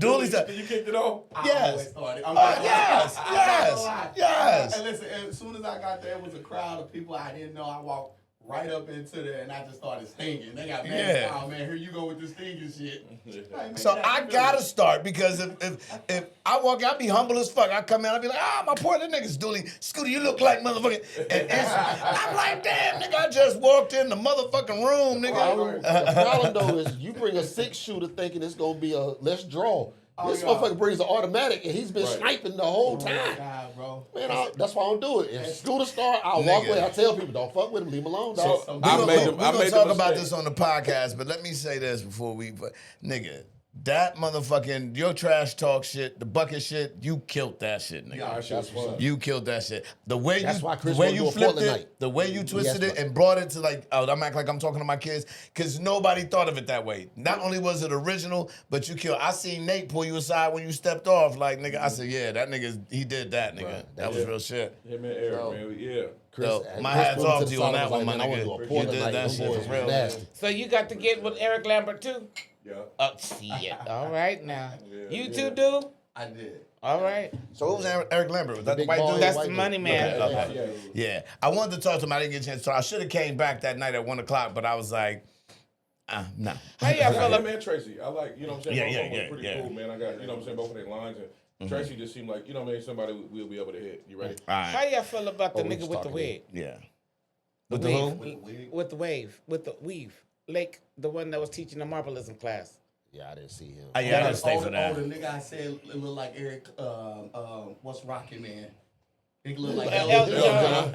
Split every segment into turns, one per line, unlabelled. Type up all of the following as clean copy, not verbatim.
Doolie's
You kicked it off?
Yes. Yes.
And listen, as soon as I got there, it was a crowd of people I didn't know. I walked right up into there and I just started stinging. They got mad.
Yeah.
Oh man, here you go with the stinging shit. Like,
So
man,
I gotta start because if I walk out, I be humble as fuck. I come in, I be like, my Portland niggas, Doolie, Scooter, you look like motherfucking. And I'm like, damn, nigga, I just walked in the motherfucking room, nigga.
The problem though is you bring a 6-shooter thinking it's gonna be a let's draw. This motherfucker brings an automatic and he's been sniping the whole time.
God, bro.
Man, that's why I don't do it. If Scooter start, I'll walk away. I tell people, don't fuck with him, leave him alone, dog.
We're gonna talk about this on the podcast, but let me say this before nigga, that motherfucking, your trash talk shit, the bucket shit, you killed that shit, nigga.
Yeah,
That's fun.
You killed that shit. The way
That's
you,
why Chris
the way
wanna
you
do a
flipped
Portland
it,
night.
the way you twisted it and brought it to like, I'm acting like I'm talking to my kids, because nobody thought of it that way. Not only was it original, but you killed. I seen Nate pull you aside when you stepped off, like, nigga, I said, yeah, that nigga, he did that, nigga.
Right.
That was real shit.
Him and Eric, man. Yeah.
Yo, my
Chris
hat's
pulled
off
to
to
the
you on
side
that
and
one,
was
my
like, man, I wanna do a
nigga. You
Portland
did
night.
that
Them
shit
boys
for
was
real.
nasty.
So you got to get with Eric Lambert too?
Yeah.
Shit. All right now.
Yeah,
You
yeah.
too, dude?
I did.
All right.
So who was Eric Lambert? Was that the
big
white
bald
dude?
That's
white
the
dude.
money man.
Okay. Yeah. I wanted to talk to him. I didn't get a chance to talk. I should have came back that night at 1 o'clock, but I was like, no.
How y'all
I
feel
like
about
him and Tracy. I like, you know what I'm saying?
Yeah,
both
yeah,
of them
yeah,
pretty
yeah.
cool, man. I got, you know what I'm saying, both of their lines. And Tracy just seemed like, you know what I mean, somebody we'll be able to hit. You ready?
All
how
right.
y'all feel about the
we
nigga
just
with the
talking
wig?
Yeah.
The
With the
weave.
who?
With the wave. With the weave. Like the one that was teaching the marbalism class.
Yeah, I didn't see him.
Yeah, I didn't stay for
The
that.
nigga I said it looked like Eric, what's Rocket Man? He looked like
Elton
Elton
John.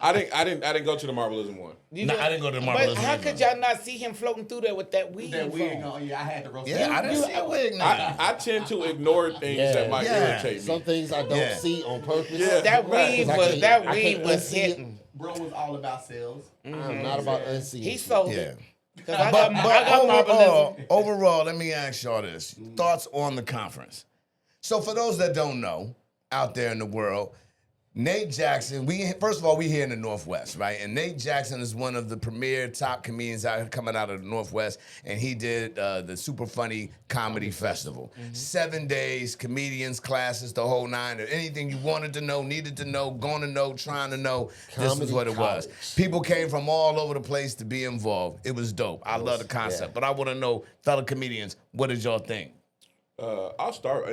I didn't go to the Marbalism one.
You
No,
know-
I didn't go to the
But
Marbalism
how
either.
could y'all not see him floating through there with that weave?
That wig
on?
on, yeah, I had to roast
Yeah, I didn't see a wig, nigga.
I tend to ignore things
Yeah.
that might
Yeah.
irritate me.
Some things I don't
Yeah.
see on purpose.
Yeah.
That
Right.
weave
'Cause I
was
can't-
that
I
weave
can't
was
unsee it.
hitting.
Bro was all about sales.
I'm not about unseeing.
He
shit.
sold
Yeah.
it. Because I
But
got marbalism.
overall, let me ask y'all this. Thoughts on the conference. So for those that don't know, out there in the world, Nate Jackson, first of all, we here in the Northwest, right? And Nate Jackson is one of the premier top comedians coming out of the Northwest, and he did the Super Funny Comedy Festival. 7 days, comedians, classes, the whole nine. Anything you wanted to know, needed to know, going to know, trying to know, this was
Comedy
what it was.
college.
People came from all over the place to be involved. It was dope. I love the concept.
yeah.
But I want to know, fellow comedians, what did y'all think?
I'll start.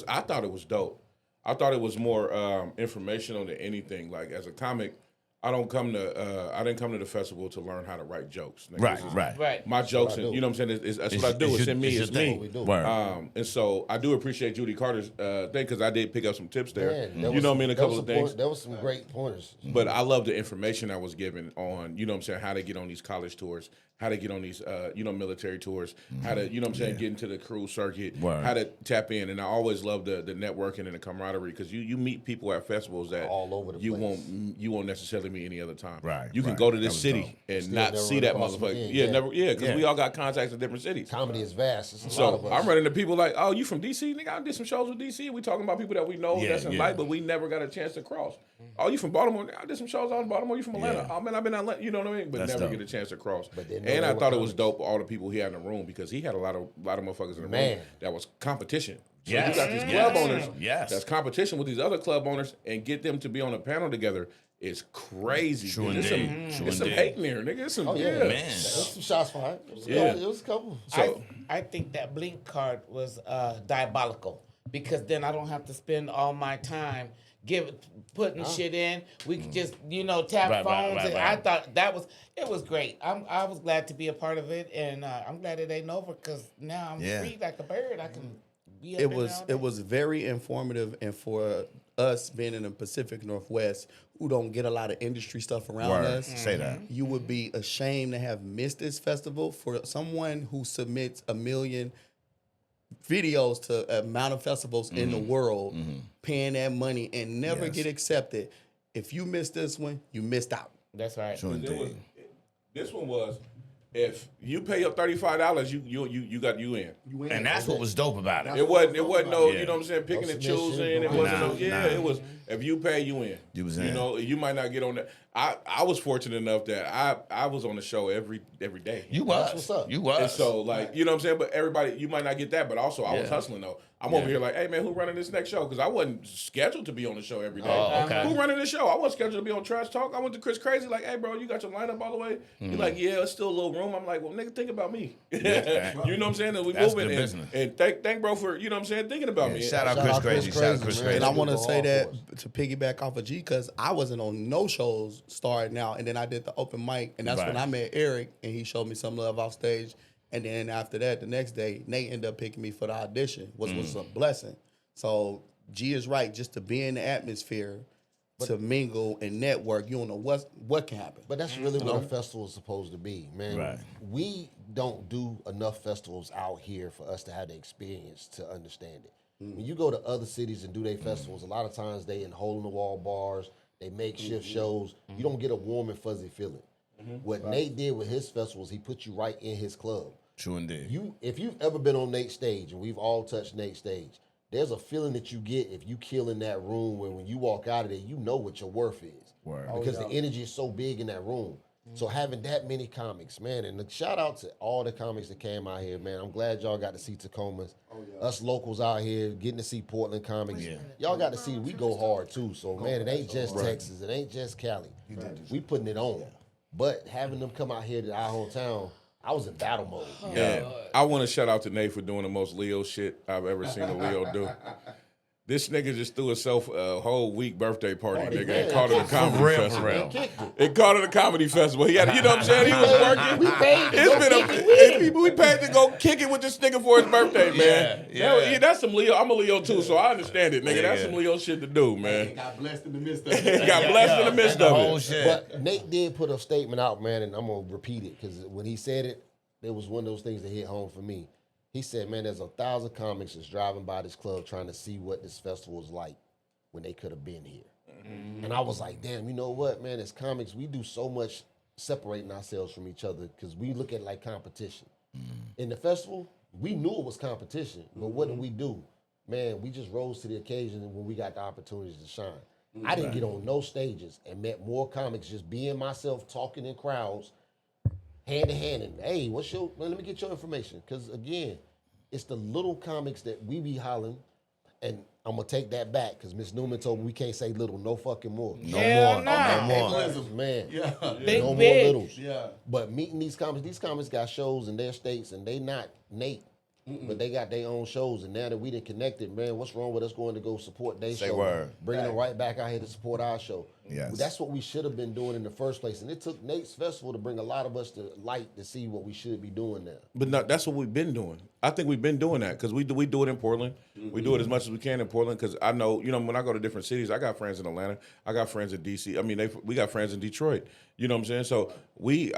I thought it was dope. I thought it was more informational than anything. Like as a comic, I didn't come to the festival to learn how to write jokes. Nigga.
Right,
This is-
right.
Right.
My jokes,
I
and
do.
you know what I'm saying. That's
It's-
what I do.
it's
It's
your-
in me.
it's
It's
your
me.
thing.
We do.
Word.
And so I do appreciate Judy Carter's thing because I did pick up some tips there.
Yeah,
You know what I mean? A couple of things.
There was some great pointers.
But I love the information I was given on, you know what I'm saying, how to get on these college tours, how to get on these, military tours, how to, you know what I'm saying, get into the cruise circuit,
Word.
how to tap in. And I always love the networking and the camaraderie because you meet people at festivals that
All over the
you
place.
won't necessarily meet any other time.
Right,
You can
right.
go to
That
this
was
city
dope.
and
Still
not
never
see
run
that
across them
motherfucker.
again.
Yeah,
Yeah.
never. Yeah, because
Yeah.
we all got contacts in different cities.
Comedy is vast. It's a lot
So
of us.
I'm running to people like, oh, you from DC? Nigga, I did some shows with DC. We talking about people that we know
Yeah,
that's in
yeah.
light, but we never got a chance to cross. Oh, you from Baltimore? Nigga, I did some shows out in Baltimore. You from Atlanta?
Yeah.
Oh man, I've been in Atlanta. You know what I mean? But
That's
never
dope.
get a chance to cross.
But they know
And
they
I
were
thought it was
comics.
dope all the people he had in the room because he had a lot of motherfuckers in the
Man.
room that was competition. So
Yes.
you got these
Yes.
club owners
Yes.
that's competition with these other club owners and get them to be on a panel together is crazy.
True
There's
indeed.
some,
True
there's some
indeed.
hate in there, nigga. It's some,
Oh, yeah.
yeah.
Man.
There's some shots fired. It was a
Yeah.
couple. It was a couple.
So
I think that Blink card was diabolical because then I don't have to spend all my time putting shit in. We could just tap
Right, right,
phones.
right,
And
right.
I thought it was great. I was glad to be a part of it, and I'm glad it ain't over because now I'm
Yeah.
free like a bird. I can be up
It
in there
was
all day.
it was very informative, and for us being in the Pacific Northwest, who don't get a lot of industry stuff around
Word.
us,
Say that.
you would be ashamed to have missed this festival. For someone who submits 1 million videos to amount of festivals in the world, paying that money and never
Yes.
get accepted. If you missed this one, you missed out.
That's right.
True indeed.
this one was, if you pay your $35, you got you in.
And that's what was dope about it.
It wasn't no,
Yeah.
you know what I'm saying, picking and
submission,
choosing. It
no-
wasn't
Nah,
no, yeah,
nah.
it was, if you pay, you in.
You was
You
in.
know, you might not get on that. I was fortunate enough that I was on the show every day.
You was.
what's up.
You was.
And so, like, you know what I'm saying? But everybody, you might not get that, but also I was hustling, though. I'm over here like, hey, man, who running this next show? Because I wasn't scheduled to be on the show every day.
Oh, okay.
Who running the show? I wasn't scheduled to be on Trash Talk. I went to Chris Crazy, like, hey, bro, you got your lineup all the way? He's like, yeah, it's still a little room. I'm like, well, nigga, think about me. You know what I'm saying? And we
That's
moving
good
and,
business.
and thank bro for, you know what I'm saying, thinking about me.
Shout out
Shout
Chris
out Chris
Crazy. Shout out
Crazy,
Chris
man.
Crazy.
And I want to
Go
say
hard
that
for
to piggyback off of G, because I wasn't on no shows starting out, and then I did the open mic, and that's when
Right.
I met Eric, and he showed me some love off stage. And then after that, the next day, Nate ended up picking me for the audition, which was a blessing. So G is right, just to be in the atmosphere, to mingle and network. You don't know what can happen.
But that's really what a festival is supposed to be, man.
Right.
We don't do enough festivals out here for us to have the experience to understand it. When you go to other cities and do their festivals, a lot of times they in hole-in-the-wall bars, they makeshift shows. You don't get a warm and fuzzy feeling. What Nate did with his festivals, he put you right in his club.
True indeed.
If you've ever been on Nate's stage, and we've all touched Nate's stage, there's a feeling that you get if you kill in that room where when you walk out of there, you know what your worth is.
Word.
Because the energy is so big in that room. So having that many comics, man, and shout out to all the comics that came out here, man. I'm glad y'all got to see Tacomas. Us locals out here getting to see Portland comics.
Yeah.
Y'all got to see we go hard too. So man, it ain't just Texas, it ain't just Cali. We putting it on. But having them come out here to our hometown, I was in battle mode.
Yeah. I want to shout out to Nate for doing the most Leo shit I've ever seen a Leo do. This nigga just threw himself a whole week birthday party, nigga, and called it a comedy festival. It called it a comedy festival. He had, you know what I'm saying? He was working.
We paid to
It's
go
been
kick it with him.
we paid to go kick it with this nigga for his birthday, man.
Yeah.
That's some Leo. I'm a Leo too, so I understand it, nigga. That's
Yeah.
some Leo shit to do,
He
man.
got blessed in the midst of it.
Got blessed in the midst
The
of
whole
it.
shit.
But Nate did put a statement out, man, and I'm gonna repeat it because when he said it, it was one of those things that hit home for me. He said, "Man, there's 1,000 comics that's driving by this club trying to see what this festival is like when they could have been here." And I was like, "Damn, you know what, man? As comics, we do so much separating ourselves from each other because we look at it like competition. In the festival, we knew it was competition, but what did we do? Man, we just rose to the occasion when we got the opportunities to shine. I didn't get on no stages and met more comics just being myself, talking in crowds, hand to hand, and hey, let me get your information. Because again, it's the little comics that we be hollering, and I'm gonna take that back because Miss Newman told me we can't say little no fucking more.
Hell nah.
No more.
Man,
Big,
no more
big.
littles.
Yeah.
But meeting these comics got shows in their states, and they not Nate. But they got their own shows, and now that we done connected, man, what's wrong with us going to go support their
Say
show?
word.
Bringing them right back out here to support our show.
Yes.
That's what we should have been doing in the first place, and it took Nate's festival to bring a lot of us to light to see what we should be doing now.
But no, that's what we've been doing. I think we've been doing that because we do it in Portland. We do it as much as we can in Portland because I know, when I go to different cities, I got friends in Atlanta. I got friends in D.C. I mean, we got friends in Detroit. You know what I'm saying? So we've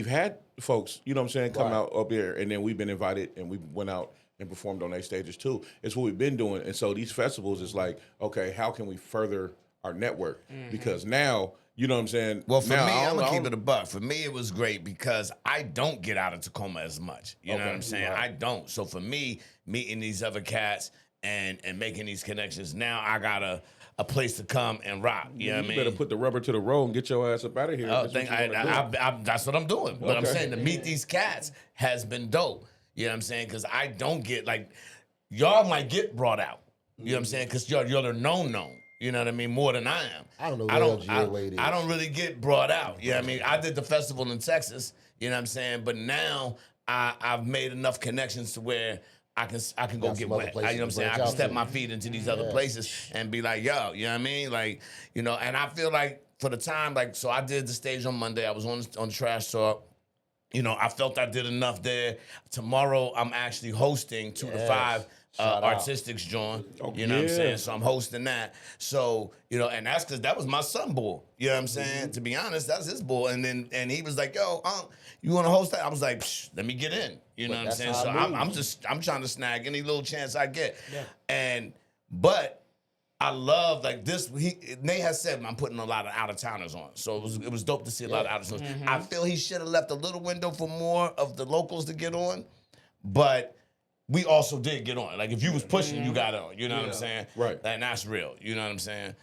had folks, come out up here, and then we've been invited, and we went out and performed on their stages too. It's what we've been doing. And so these festivals is like, okay, how can we further our network? Because now, you know what I'm saying?
Well, for
now,
me,
I
I'm
don't-
gonna
I
keep
don't-
it a buck. For me, it was great because I don't get out of Tacoma as much. You know what I'm saying? I don't. So for me, meeting these other cats and making these connections, now I got a place to come and rock. You know what I
You
mean?
better put the rubber to the road and get your ass up out of here.
Oh,
That's what
think
you wanna do.
that's what I'm doing. But I'm
Okay.
saying to meet these cats has been dope. You know what I'm saying? Because I don't get y'all might get brought out. You know what I'm saying? Because you're the known. You know what I mean? More than I am.
I don't know where LGA Wade is.
I don't really get brought out. You know what I mean? I did the festival in Texas. You know what I'm saying? But now I've made enough connections to where I can go
Got
get
some other
wet.
places
You know what I'm
to
saying? I
branch
can
out
step
to.
my feet into these other places and be like, yo, you know what I mean? And I feel like for the time, so I did the stage on Monday. I was on Trash Talk. I felt I did enough there. Tomorrow, I'm actually hosting 2 to 5
Shout out.
Artistics John.
Oh,
You know what I'm
yeah.
saying? So I'm hosting that. So, and that's because that was my son bull. You know what I'm saying? To be honest, that's his bull. And he was like, yo, you want to host that? I was like, psh, let me get in. You know what I'm
that's
saying?
how
So
it
I'm trying to snag any little chance I get. Yeah. But I love this. Nate has said I'm putting a lot of out of towners on, so it was dope to see a lot of out of towners. I feel he should have left a little window for more of the locals to get on, but we also did get on. Like if you was pushing, you got on. You know what I'm saying?
Right.
And that's real. You know what I'm saying?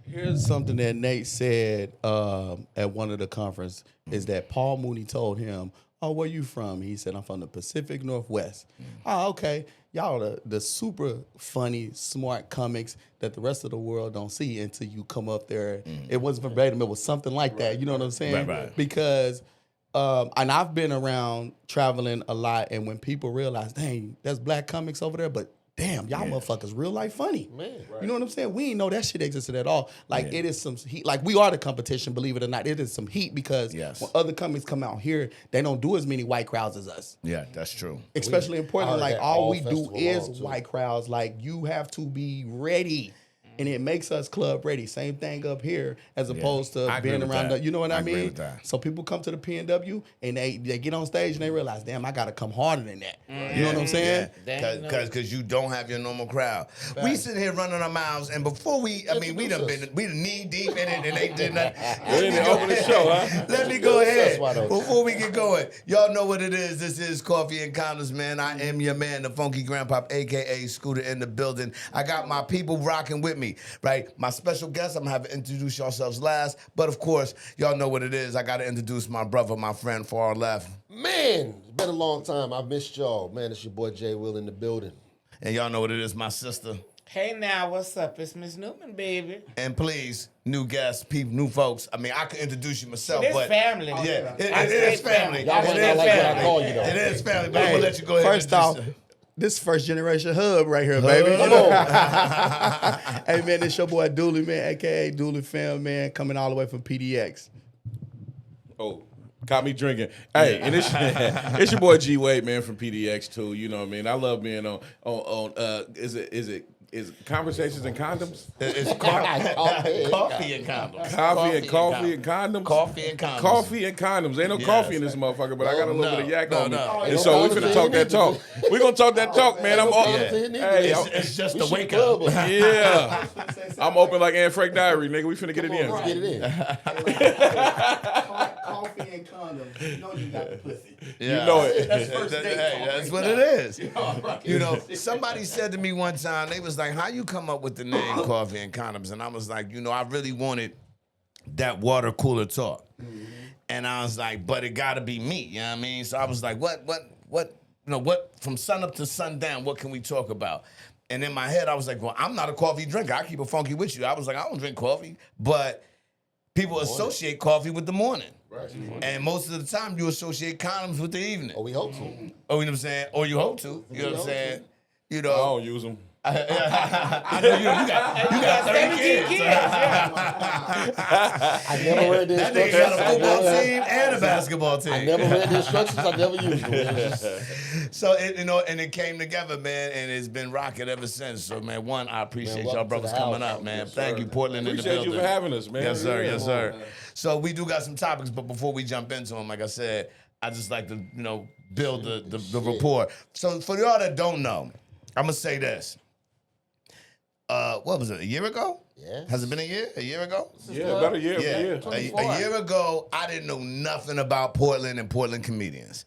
Here's something that Nate said at one of the conference is that Paul Mooney told him, "Oh, where you from?" He said, "I'm from the Pacific Northwest." Oh, okay. Y'all are the super funny, smart comics that the rest of the world don't see until you come up there. It wasn't verbatim. It was something like that. You know what I'm saying?
Right.
Because, and I've been around traveling a lot, and when people realize, dang, there's black comics over there, but damn, y'all motherfuckers real life funny.
Man.
You know what I'm saying? We ain't know that shit existed at all. Like it is some heat. Like we are the competition, believe it or not. It is some heat because when other comics come out here, they don't do as many white crowds as us.
Yeah, that's true.
Especially in Portland,
I heard
like
that
all
all
we do
festival
is
long, too.
white crowds. Like you have to be ready. And it makes us club ready. Same thing up here as opposed to
I agree
being
with
around
that.
the, you know what I
I agree
mean?
with that.
So people come to the PNW and they get on stage and they realize, damn, I gotta come harder than that. You know what I'm saying?
Because you don't have your normal crowd. We sit here running our mouths, and before we done knee deep in it, and they did nothing.
We didn't open the show, huh?
Let me go ahead
Why don't you?
before we get going. Y'all know what it is. This is Coffee and Condoms, man. I am your man, the Funky Grandpa, aka Scooter, in the building. I got my people rocking with me, right? My special guest, I'm gonna have to introduce yourselves last, but of course, y'all know what it is. I gotta introduce my brother, my friend, far left.
Man, it's been a long time. I missed y'all. Man, it's your boy J-Will in the building.
And y'all know what it is, my sister.
Hey now, what's up? It's Miss Newman, baby.
And please, new guests, people, new folks. I mean, I could introduce you myself,
It is
but
family.
yeah,
I
it is
say
family.
Y'all might
It
not
is
like what I
family.
call you, though.
It is family, but I'm gonna let you go ahead.
First
and
off,
introduce
this first generation hub right here, baby.
Come
Hey man, this your boy Doolie, man, aka DoolieFam, man, coming all the way from PDX.
Oh, caught me drinking. Hey, and it's your boy G Wade, man, from PDX too. You know what I mean? I love being on is it Conversations and Condoms?
It's coffee and condoms.
Coffee and condoms.
Coffee and condoms.
Coffee and condoms. Ain't no
Yes.
coffee in this motherfucker, but I got a little bit of yak on me.
no.
And so we finna talk that talk. We gonna talk that talk, man. I'm open. Hey,
It's just a wake up.
yeah. I'm open like Anne Frank Diary, nigga. We finna get it in.
Let's get it in.
Coffee and condoms. You know you got the pussy.
Yeah.
You know it.
That's first date
Hey,
talk
that's
right
what
there.
it is. You know, somebody said to me one time, they was like, how you come up with the name Coffee and Condoms? And I was like, you know, I really wanted that water cooler talk. And I was like, but it gotta be me, you know what I mean? So I was like, what, from sun up to sundown, what can we talk about? And in my head, I was like, well, I'm not a coffee drinker. I keep it funky with you. I was like, I don't drink coffee, but people associate coffee with the morning.
Right.
And most of the time, you associate condoms with the evening.
Oh, we hope so.
Oh, you know what I'm saying? Or you hope to. You know what I'm saying? You
I
know,
don't use them.
I know you got 30 kids.
I never read the
That nigga
instructions.
got a football team and a basketball team.
I never read the instructions. I never used them. It was just-
So and it came together, man, and it's been rocking ever since. So man, one, I appreciate
Man,
y'all
welcome to
brothers
the
coming
house.
up, man.
Yes,
Thank you, Portland in the
Appreciate
building.
you for having us, man.
Yes, sir.
Yeah.
Yes, sir. So we do got some topics, but before we jump into them, like I said, I just like to build the rapport. So for y'all that don't know, I'm gonna say this. What was it? A year ago?
Yeah.
Has it been a year? A year ago?
Yeah, about a year.
Yeah.
Yeah.
A year ago, I didn't know nothing about Portland and Portland comedians.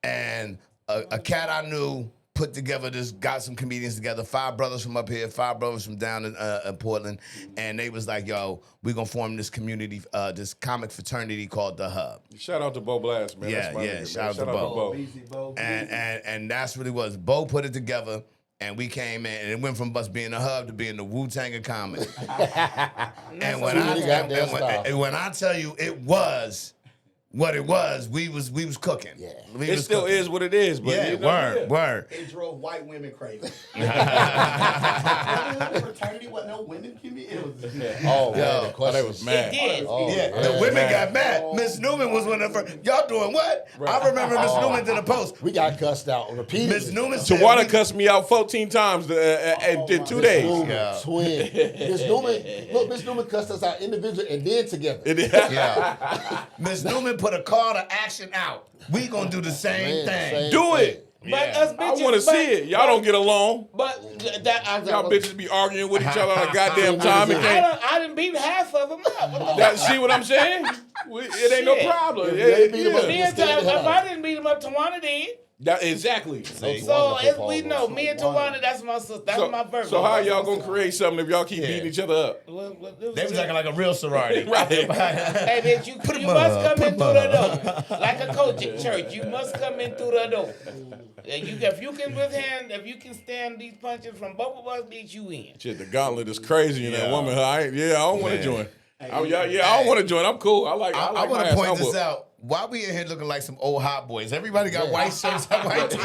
And a cat I knew put together got some comedians together, 5 brothers from up here, 5 brothers from down in Portland. And they was like, yo, we're going to form this community, this comic fraternity called The Hub.
Shout out to Bo Blast, man.
Yeah,
That's my
yeah,
nigga, man.
shout out to Bo.
Bo.
And that's what it was. Bo put it together. And we came in, and it went from us being the hub to being the Wu-Tang of comedy. And when I tell you it was what it was, we was cooking.
Yeah.
We
It
was
still
cooking.
is what it is, but
Yeah,
you know,
word, word.
It drove white women crazy. Fraternity, what no women can be. It was
Oh, man, the
Oh, they
question.
was mad.
It did.
Oh,
Yeah,
man.
the women
man.
got mad. Miss Newman was one of the first. Y'all doing what? I remember Miss Newman did a post.
We got cussed out repeatedly.
Miss Newman said,
Tawana cussed me out 14 times in 2 days.
Newman,
Yeah.
twin. Miss Newman cussed us out individually and then together.
yeah. Miss Newman put a call to action out. We gonna do the same
Man,
thing.
same
Do
thing.
it.
But
Yeah.
us
I
bitches,
want to see it. Y'all don't get along.
But that
Y'all bitches be arguing with each other all the goddamn time. It can't.
I didn't beat half of them up.
That, see what I'm saying? It ain't no
Shit.
problem.
Yeah, they beat 'em up.
Me
Just
and
get
Tyler,
the hell
if I didn't beat him up, Tawana did.
That exactly.
So we know, me and Tawana, that's my sister. That's my Virgo.
So how y'all gonna create something if y'all keep beating each other up?
They was acting like a real sorority.
Right.
Hey, bitch, you must come in through the door. Like a coach at church, you must come in through the door. If you can stand these punches from both of us, bitch, you in.
Shit, the gauntlet is crazy in that woman. I don't want to join. I don't want to join. I'm cool. I
want to point this out. Why we in here looking like some old hot boys? Everybody got white shirts, white t-shirts.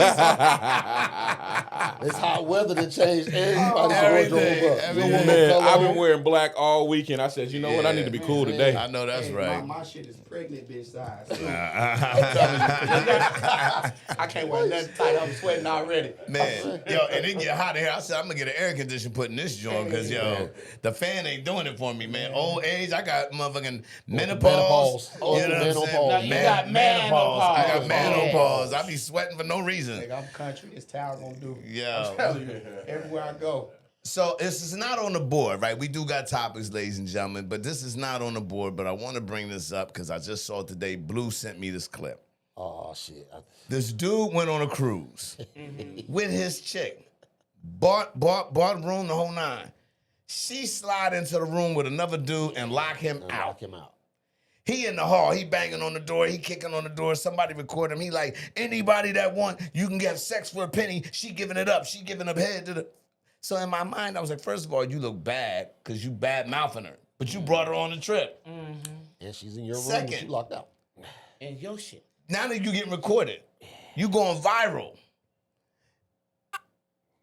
It's hot weather to change everybody's wardrobe up.
Man, I've been wearing black all weekend. I said, you know what? I need to be cool today.
I know that's right.
My shit is pregnant bitch size. I can't wear nothing tight. I'm sweating already.
Man, and it get hot in here. I said, I'm going to get an air conditioner putting this joint because, the fan ain't doing it for me, man. Old age, I got motherfucking menopause. You know what I'm saying?
You got menopause.
I got menopause. I be sweating for no reason.
Nigga, I'm country. This towel gonna do.
Yeah.
I'm telling you, everywhere I go.
So this is not on the board, right? We do got topics, ladies and gentlemen, but this is not on the board. But I want to bring this up because I just saw today. Blue sent me this clip.
Oh shit!
This dude went on a cruise with his chick. Bought room the whole nine. She slide into the room with another dude and lock him out. He in the hall, he banging on the door, he kicking on the door, somebody record him. He like, anybody that want, you can get sex for a penny. She giving it up, she giving up head to the... So in my mind, I was like, first of all, you look bad because you bad mouthing her. But you brought her on the trip.
And she's in your room
Second,
and she locked out.
And your shit.
Now that you getting recorded, you going viral.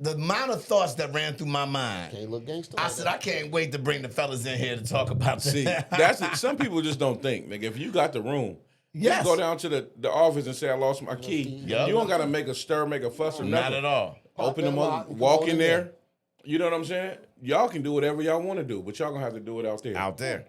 The amount of thoughts that ran through my mind.
Can't look gangster.
I said, I can't wait to bring the fellas in here to talk about this.
See, that's it. Some people just don't think, nigga. If you got the room,
Yes.
just go down to the office and say I lost my key.
Yep.
You don't gotta make a stir, make a fuss or nothing.
Not at all.
Open them up, walk in there. You know what I'm saying? Y'all can do whatever y'all want to do, but y'all gonna have to do it out there.
Out there.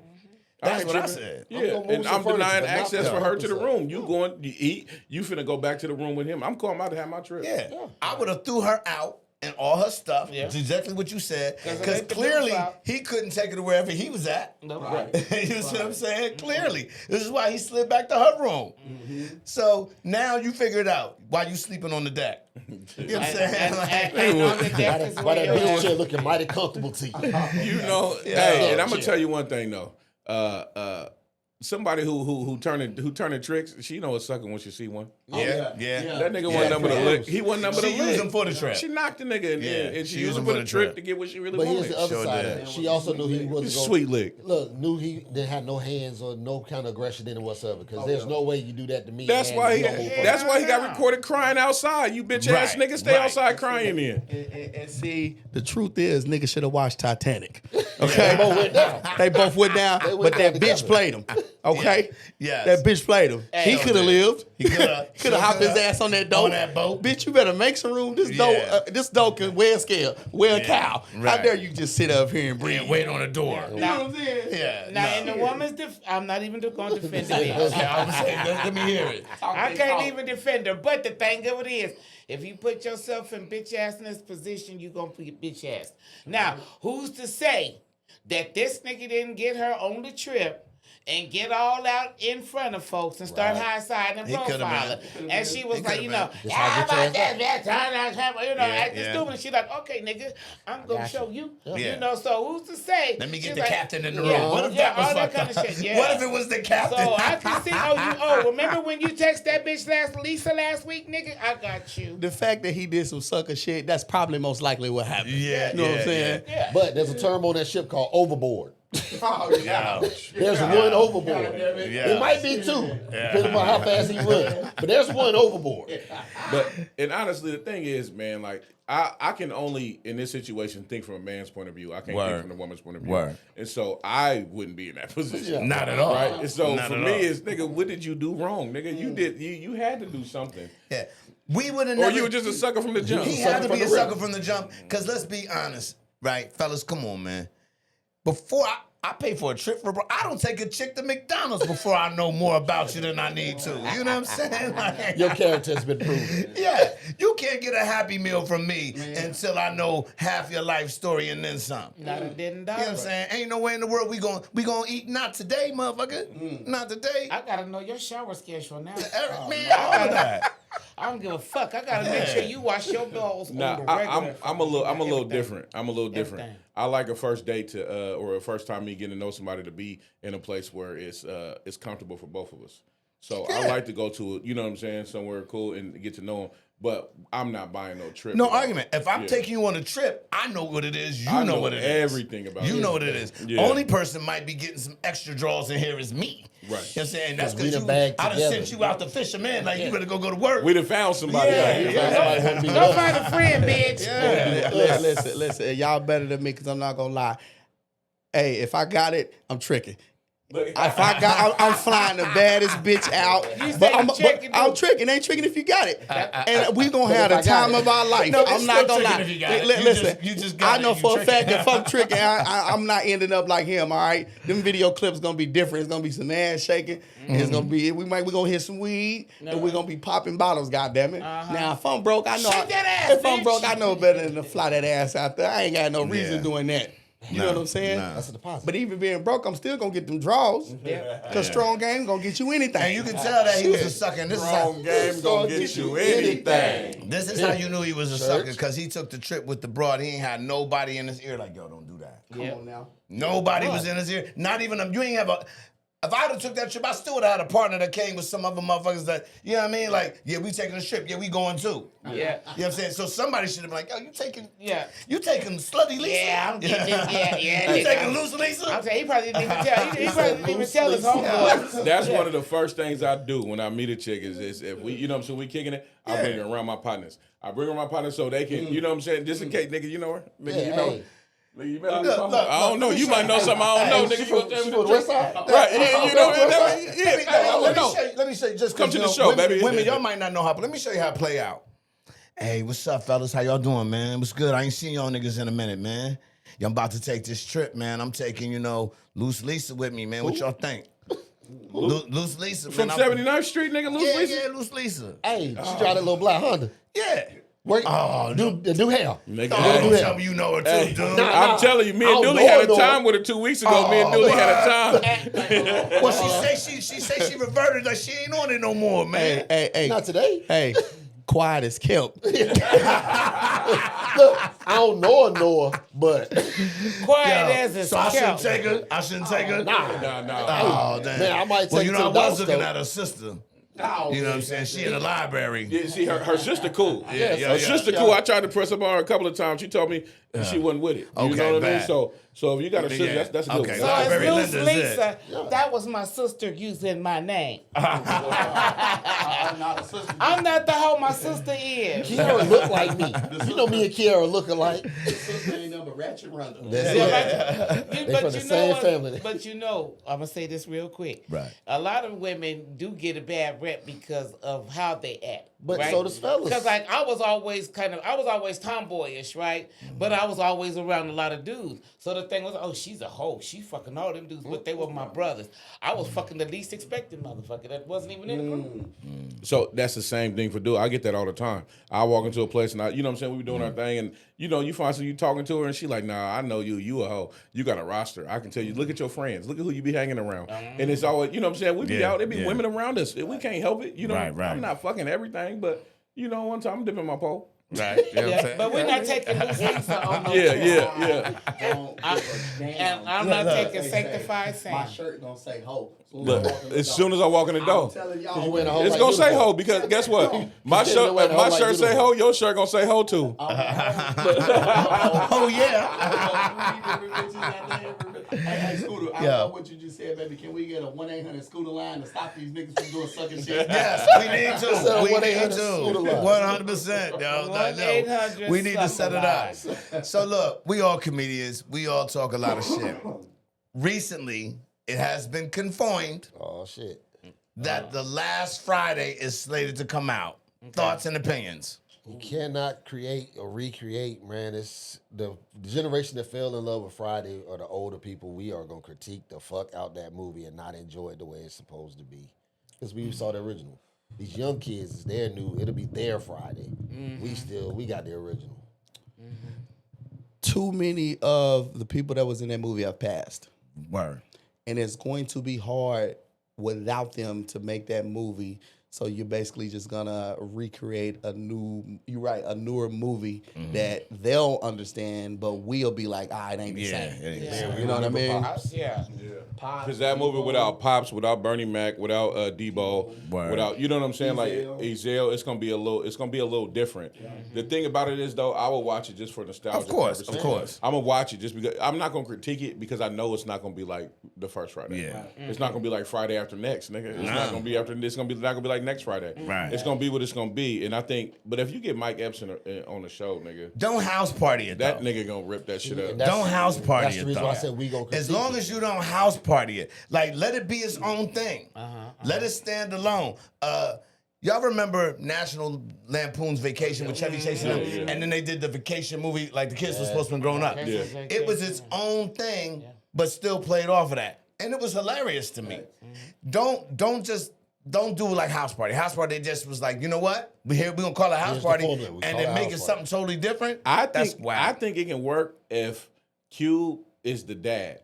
I
That's
ain't
what I
tripping.
said.
Yeah,
gonna move
and
some
I'm
furniture,
denying
but not
access
the
for her to the
100%.
room. You going, you eat, you finna go back to the room with him. I'm calling out to have my trip.
Yeah. I would have threw her out and all her stuff.
Yeah.
It's exactly what you said. Because
they could
clearly
do it.
he couldn't take her to wherever he was at.
No,
You see what I'm saying? Clearly. This is why he slid back to her room. So now you figure it out while you sleeping on the deck. You know what I'm saying?
And on the deck is
Why
where
that
your
bitch
ass-
chair looking mighty comfortable to you?
You know, hey, and I'm gonna tell you one thing though. Somebody who turning tricks, she know it's sucking when she see one.
Yeah.
That nigga wasn't number to lick. He wasn't number to
She
lick.
used him for the trip.
She knocked the nigga in there, and she used him for the trip to get what she really
But
wanted.
here's the other
Sure
side
did.
of it. She also knew he wasn't going
Sweet lick.
Look, knew he didn't have no hands or no kind of aggression in it whatsoever. Because there's no way you do that to me.
That's
and
why
you don't move
that's why he got recorded crying outside. You bitch ass
Right,
nigga, stay
right.
outside crying then.
And see, the truth is, niggas should have watched Titanic.
They both went down.
They both went down,
They went
but that
down
bitch
together.
played him. Okay?
Yes.
That bitch played him. He
sure
could have
did.
lived.
He coulda.
Could have hopped his ass on that dope.
On that boat.
Bitch, you better make some room. This
Yeah.
dope can wear a scale, wear a cow. How
right.
dare you just sit up here and breathe?
And wait on the door.
You know what I'm saying?
Yeah.
Now, in
no.
the woman's I'm not even going to defend the bitch.
Okay, I was saying, let me hear it.
I can't even defend her. But the thing of it is, if you put yourself in bitch assness position, you gonna get bitch ass. Now, who's to say that this nigga didn't get her on the trip and get all out in front of folks and start high-siding and
He coulda
profiling?
been.
And she was
He
like,
coulda
you know,
been.
how
how I
about
get
that time, acting
yeah.
stupid. And she like, okay, nigga, I'm gonna show you.
Yeah.
You know, so who's to say?
Let me get
She's
the
like,
captain in the room.
yeah,
What if
yeah,
that was
all that
fucked
kind of
up?
shit. Yeah.
What if it was the captain?
So I can see, remember when you text that bitch Lisa last week, nigga? I got you.
The fact that he did some sucker shit, that's probably most likely what happened.
Yeah,
You know what I'm
yeah,
saying?
Yeah.
But there's a term on that ship called overboard.
Oh,
Yeah.
There's one overboard.
Yeah.
It might be two, depending on how fast he runs. But there's one overboard.
But and honestly, the thing is, man, like I can only in this situation think from a man's point of view. I can't
Word.
think from the woman's point of view.
Word.
And so I wouldn't be in that position.
Not at all.
Right? And so
Not
for
at
me,
all.
it's nigga, what did you do wrong, nigga? You had to do something,
Yeah. We would have
or
never.
you were just a sucker from the jump.
He had to
from
be a
the rip.
sucker from the jump. Because let's be honest, right? Fellas, come on, man. Before I pay for a trip for, I don't take a chick to McDonald's before I know more about you than I need to. You know what I'm saying? Like,
Your character has been proven.
yeah, you can't get a Happy Meal from me until I know half your life story and then some.
Not a dead
You know what I'm saying? Ain't no way in the world we gonna eat not today, motherfucker. Not today.
I gotta know your shower schedule now.
Man, all of that.
I don't give a fuck. I gotta make sure you wash your balls on the
Nah,
regular.
I'm a little
Everything.
different. I'm a little different.
Everything.
I like a first date to or a first time me getting to know somebody to be in a place where it's comfortable for both of us. So I like to go to, you know what I'm saying, somewhere cool and get to know them. But I'm not buying no trip.
No argument. If I'm taking you on a trip, I know what it is. You know what it is.
Everything about
you
it.
know what it is.
Yeah.
Only person might be getting some extra draws in here is me.
Right.
You know what I'm saying? That's
'Cause we
because
done bagged
I done
together.
sent you out to fish a man. Like, you better go to work.
We done found somebody.
Go find a friend, bitch.
Listen, y'all better than me because I'm not gonna lie. Hey, if I got it, I'm tricking. If I got, I'm flying the baddest bitch out.
You
But
say
I'm,
you tricking,
I'm
dude.
tricking. Ain't tricking if you got it. And we gonna have the
if I got
time
it.
of our life.
No, it's
I'm not
still
gonna lie.
tricking if you got it.
Listen,
You just got
I know
it. You
for a
tricking.
fact if I'm tricking, I'm not ending up like him. All right, them video clips gonna be different. It's gonna be some ass shaking. It's gonna be we gonna hit some weed and we're gonna be popping bottles. Goddamn it! Now if I'm broke, I know.
Shake that ass,
if I'm
bitch.
broke, I know better than to fly that ass out there. I ain't got no reason doing that. You know what I'm saying?
That's a deposit.
But even being broke, I'm still gonna get them draws. Cause strong game gonna get you anything.
And you can tell that he was a sucker. And this is how,
Strong game gonna get you anything.
this is how you knew he was a sucker, because he took the trip with the broad. He ain't had nobody in his ear like, yo, don't do that.
Come on now.
Nobody was in his ear. Not even you ain't have a. If I would have took that trip, I still would have had a partner that came with some other motherfuckers that, you know what I mean? Like, yeah, we taking a trip. Yeah, we going too.
Yeah.
You know what I'm saying? So somebody should have been like, yo, you taking Slutty Lisa?
Yeah, I'm getting this. Yeah.
You taking Loose Lisa?
I'm saying he probably didn't even tell. He probably didn't even tell his homeboys.
That's one of the first things I do when I meet a chick is if we, you know what I'm saying, we kicking it, I bring her around my partners. I bring her around my partners so they can, you know what I'm saying, just in case, nigga, you know her? Nigga, you know her? Nigga, you met her before? I don't know. You might know something I don't know, nigga. You gonna tell me
She from the West Side?
Right, yeah, you know, I
Let
know.
me show you. Just
Come
'cause,
to
you
the
know,
show,
women,
baby.
Women, y'all might not know how, but let me show you how it play out. Hey, what's up, fellas? How y'all doing, man? What's good? I ain't seen y'all niggas in a minute, man. Yeah, I'm about to take this trip, man. I'm taking, Loose Lisa with me, man. What y'all think? Loose Lisa,
From
man.
79th Street, nigga, Loose Lisa?
Yeah, Loose Lisa.
Hey, she drive that little black Honda.
Yeah.
Wait,
Oh,
do hair.
Nigga,
Oh,
hey.
tell me you know her too,
Hey,
dude.
I'm telling you, me and
I don't
Doolie had a
know her.
time with her 2 weeks ago. Me and Doolie had a time.
Well, she say she reverted, like she ain't on it no more, man.
Hey.
Not today.
Hey, quiet as kept.
Look, I don't know her, but
Quiet as a
So I shouldn't
scout.
take her. I shouldn't take her.
Nah.
Oh, damn.
man, I might take
Well, you
her
know,
to
I
the
was
dog
looking
store.
at her sister. You know what I'm saying? She in the library.
Yeah, see, her sister cool.
Yeah,
Her sister cool. I tried to press up on her a couple of times. She told me she wasn't with it. You
Okay,
know what I mean?
bad.
So if you got a sister,
Yeah.
that's a good
Okay,
one.
So
Library
it's Loose
Linda's it.
Lisa. That was my sister using my name.
I'm not a sister.
I'm not the hoe my sister is.
Kiara look like me. You know me and Kiara look alike.
Sister ain't number ratchet Ronda.
That's
Yeah,
it.
but
They from the same family.
But I'm gonna say this real quick.
Right.
A lot of women do get a bad rep because of how they act.
But
right?
so does fellas.
Because like I was always tomboyish, right? But I was always around a lot of dudes. So the thing was, oh, she's a hoe. She fucking all them dudes, but they were my brothers. I was fucking the least expected motherfucker that wasn't even in the group.
So that's the same thing for dude. I get that all the time. I walk into a place and you know what I'm saying, we be doing our thing and you find some you talking to her and she like, nah, I know you a hoe. You got a roster. I can tell you, look at your friends. Look at who you be hanging around. And it's always, you know what I'm saying, we be out, there be women around us. We can't help it. You know,
Right.
I'm not fucking everything, but one time I'm dipping my pole.
Right. You know what I'm
Yeah,
saying?
but we're not taking Loose Lisa on no
Yeah.
And I'm not taking Sanctified
My
Sam.
shirt gonna say hope.
Look, as soon as I walk in the
I'm
door.
telling
You
y'all,
wearing a whole
It's
like
gonna say
uniform.
ho because guess what? My
You
shirt,
wearing a whole
my
like
shirt say
uniform.
ho. Your shirt gonna say ho too.
Oh, yeah.
Hey, Scooter, I
Yeah.
know what you just said, baby. Can we get a 1-800 Scooter line to stop these niggas from doing sucking shit?
Yes, we need to.
Set
We
a
need
1-800
to.
scooter line.
100%. No,
1-800
we need to set it up.
sucker
So look, we all comedians. We all talk a lot of shit. Recently, it has been confirmed
Oh shit.
that the last Friday is slated to come out. Thoughts and opinions.
You cannot create or recreate, man. It's the generation that fell in love with Friday or the older people. We are gonna critique the fuck out that movie and not enjoy it the way it's supposed to be, because we saw the original. These young kids is their new. It'll be their Friday. We got the original.
Too many of the people that was in that movie have passed.
Word.
And it's going to be hard without them to make that movie So you're basically just gonna recreate a newer movie that they'll understand, but we'll be like, it ain't the same.
Yeah.
You know what I mean?
Yeah.
Because that movie without Pops, without Bernie Mac, without Debo,
Word.
without you know what I'm saying, like
Ezel.
Ezel, it's gonna be a little different. The thing about it is though, I will watch it just for nostalgia.
Of course.
I'm gonna watch it just because I'm not gonna critique it because I know it's not gonna be like the first Friday.
Yeah.
It's not gonna be like Friday after next, nigga. It's not gonna be after. It's not gonna be like next Friday.
Right.
It's gonna be what it's gonna be, and I think. But if you get Mike Epps on the show, nigga,
Don't house party it,
that
though.
nigga gonna rip that shit up.
That's-
Don't house party
That's
it,
the reason
though.
why I said we gonna
As
critique
long
it.
as you don't house party it, like let it be its own thing. Let it stand alone. Y'all remember National Lampoon's Vacation with Chevy Chase and them? And then they did the vacation movie, like the kids were supposed to be growing up.
Yeah.
It was its own thing, but still played off of that. And it was hilarious to me. Don't do like House Party. House Party just was like, you know what? We're gonna call it House
Here's the
Party
formula. We
and
call
then
it
make
House
it
Party.
something totally different.
I
That's
think
whack.
I think it can work if Q is the dad.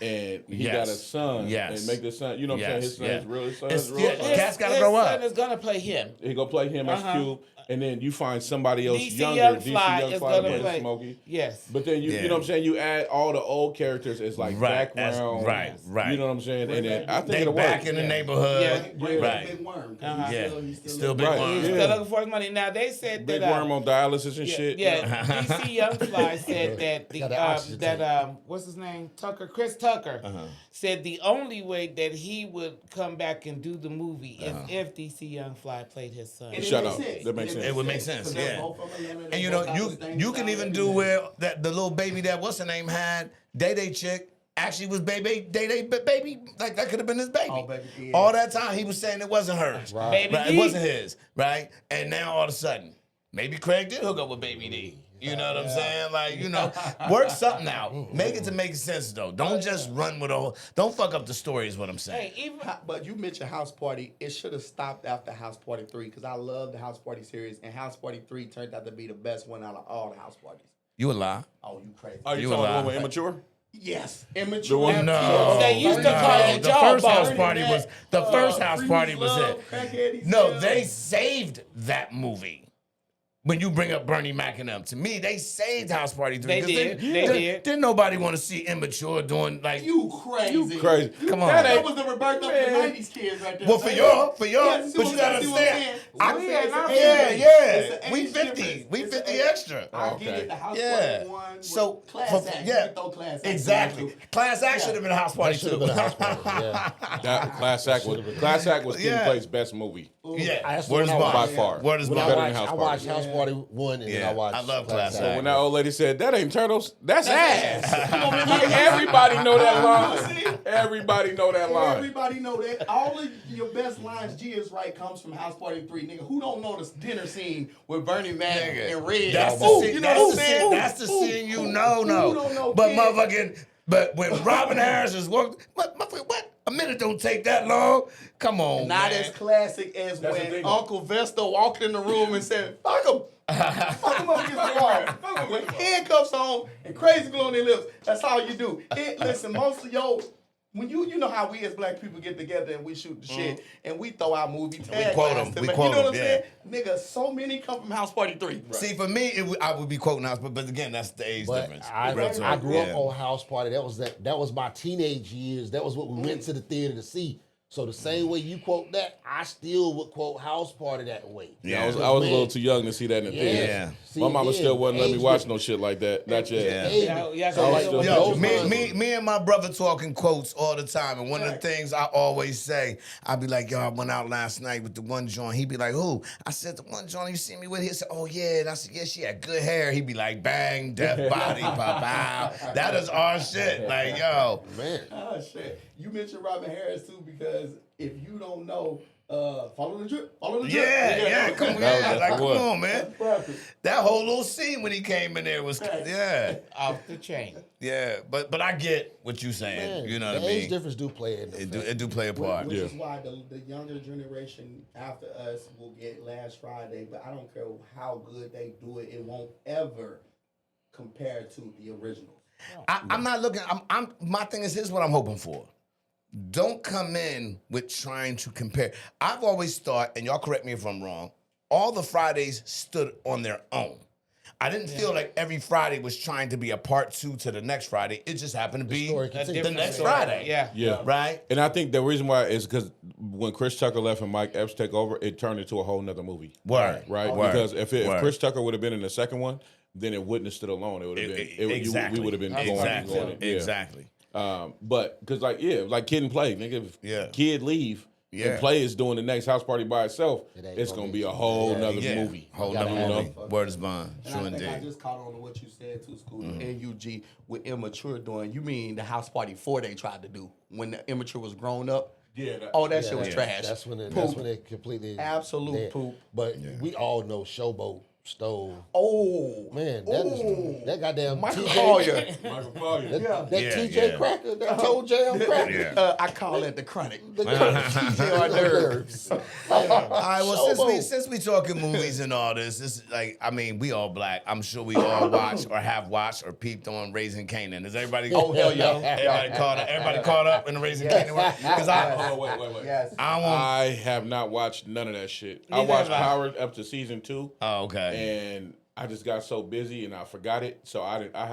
And he got a son.
Yes.
And make the son, you know what I'm saying? His son is real. His son
It's-
is real.
yeah,
son.
Cats gotta
His
grow up.
son is gonna play him.
He gonna play him as Q, and then you find somebody else
DC
younger.
Young
DC
Fly
Young
is
Fly
gonna
to
play.
Smokey.
Yes.
But then you
Yeah.
know what I'm saying? You add all the old characters as like
Right, as-
background.
right.
You know what I'm saying? And then I think
They
it'll
back
work.
in the neighborhood.
Yeah.
Bring back
Right.
Big Worm.
Yeah.
He's
Still Big
Right.
Worm.
He's
Yeah.
still looking for his money. Now they said
Big
that
Worm on dialysis and shit.
Yeah, DC Young Fly said that
Got the oxygen tank.
what's his name? Chris Tucker
Uh-huh.
said the only way that he would come back and do the movie is
Uh-huh.
if DC Young Fly played his son.
And it
Shut
makes
up.
sense.
That makes sense.
It would make sense,
Because they're
yeah.
both from Atlanta, they
And you
both
know,
got the same
you can
style
even
and
do
everything.
where that the little baby that what's her name had, Day chick, actually was baby, baby, like that could have been his baby.
Oh, baby, yeah.
All that time he was saying it wasn't hers.
Baby
Right,
D.
it wasn't his, right? And now all of a sudden, maybe Craig did hook up with Baby D. You know what I'm saying? Like, you know, work something out. Make it to make sense though. Don't just run with don't fuck up the story is what I'm saying.
Hey, even
But you mentioned House Party. It should have stopped after House Party 3 because I love the House Party series, and House Party 3 turned out to be the best one out of all the House Parties.
You a lie.
Oh, you crazy.
Are you
You
talking
a
the one
lie.
with immature?
Yes. Immature.
one-
No.
They used to call it
the
y'all
first house
ball.
party was the first house party was it. No,
No,
they saved that movie. When you bring up Bernie Mac and them, to me, they saved House Party 3.
They
'cause
did. They did.
Didn't nobody want to see immature doing like.
You crazy.
Crazy.
Come on.
That was the rebirth of the 90s kids right there.
Well, for y'all,
Yes,
but you gotta
see what I'm
understand.
saying?
We
It's
ain't not-
an
Yeah,
age
yeah.
difference.
We
It's an
50.
age
We
difference.
50
It's an
extra.
age- I get it. The House
Yeah.
Party one with
So,
Class Act. You
yeah,
can throw Class Act
exactly.
in there, too.
Class Act should have been a House Party
That should
too.
have been a house party. Yeah.
That Class Act was King
Yeah.
Clay's best movie
Yeah,
That's
word is
the one I
bond.
by far.
Word is
When
Better
bond.
than House
I
Party.
watched House Party 1 and then
Yeah,
I watched
I love
Class
Class
Act.
Act.
When that old lady said, "That ain't turtles, that's ass." Everybody know that line. Everybody know that line.
Everybody know that. All of your best lines, G is right, comes from House Party 3. Nigga, who don't know the dinner scene with Bernie Mac
Nigga,
and Red?
That's the
Ooh,
scene.
you know
That's
what
the
I'm
scene.
saying?
That's the scene you know.
Who don't know
But
kids?
motherfucking. But when Robin Harris is working, what? A minute don't take that long. Come on,
Not
man.
as classic as
That's the
when
thing.
Uncle Vesta walked in the room and said, fuck him. Fuck him up against the wall. With handcuffs on and crazy glue on their lips. That's all you do. Listen, most of your... When you know how we as black people get together and we shoot the shit and we throw our movie taglines
quote 'em.
to
We
make-
quote
you know what
'em,
I'm saying? Nigga, so many come from House Party 3.
See, for me, I would be quoting House, but again, that's the age
But
difference.
I
Real talk,
grew up
yeah.
on House Party. That was my teenage years. That was what we went to the theater to see. So the same way you quote that, I still would quote House Party that way.
Yeah.
I was a little too young to see that in the theater.
Yeah.
See,
My mama
yeah,
still wouldn't let me
age
watch
difference.
no shit like that. Not yet.
Yeah.
Age-
Yeah,
so like,
still-
Yo,
those ones-
me and my brother talking quotes all the time, and one of the things I always say, I'd be like, yo, I went out last night with the one joint. He'd be like, who? I said, the one joint you see me with. He said, oh yeah. And I said, yeah, she had good hair. He'd be like, bang, death body, pow. That is our shit. Like, yo.
Man.
Oh shit! You mentioned Robin Harris too because if you don't know, follow the drip. Follow the drip.
Yeah, come on,
That was
like, come
what?
on, man.
Perfect.
That whole little scene when he came in there was, yeah,
off the chain.
yeah. But I get what you saying.
Man,
You know what
the
I
age
mean?
difference do play in
It do play a part.
Which
Yeah.
is why the younger generation after us will get Last Friday, but I don't care how good they do it, it won't ever compare to the original.
I'm not looking. My thing is, here's what I'm hoping for. don't come in with trying to compare. I've always thought, and y'all correct me if I'm wrong, all the Fridays stood on their own. I didn't feel like every Friday was trying to be a part 2 to the next Friday. It just happened to be
story
the
continues.
next
story.
Friday.
Yeah.
Right?
And I think the reason why is because when Chris Tucker left and Mike Epps take over, it turned into a whole nother movie.
Word.
Right?
Word.
Because if
Word.
Chris Tucker would have been in the second one, then it wouldn't have stood alone. It would have been
Exactly.
we would have been going
Exactly.
yeah.
Exactly.
But because like Kid and Play, nigga, if Kid leave and Play is doing the next house party by itself, it's gonna be a whole nother movie.
Whole nother movie. Word is bond.
And
True
I think I
indeed.
just caught on to what you said too, School. NUG with immature doing. You mean the house party 4 they tried to do when the immature was grown up?
Yeah.
That shit was trash.
That's when it completely
Absolute
dead.
poop.
But we all know Showboat stole.
Oh
Man, that goddamn
Michael
TJ
Collier.
Michael Collier.
That
Yeah,
TJ
yeah.
Cracker, that Toe Jam Cracker.
Yeah.
I call it the chronic.
The TJ hors d'oeuvres.
All right, well,
Showboat.
since we talking movies and all this is like, I mean, we all black. I'm sure we all watch or have watched or peeped on Raising Canaan. Is everybody?
Oh, hell yeah.
Everybody caught up in the Raising Canaan? Because
Oh, wait.
Yes.
I
have not watched none of that shit. I
Neither
watched
have I.
Power up to season 2.
Oh, okay.
And I just got so busy and I forgot it. So I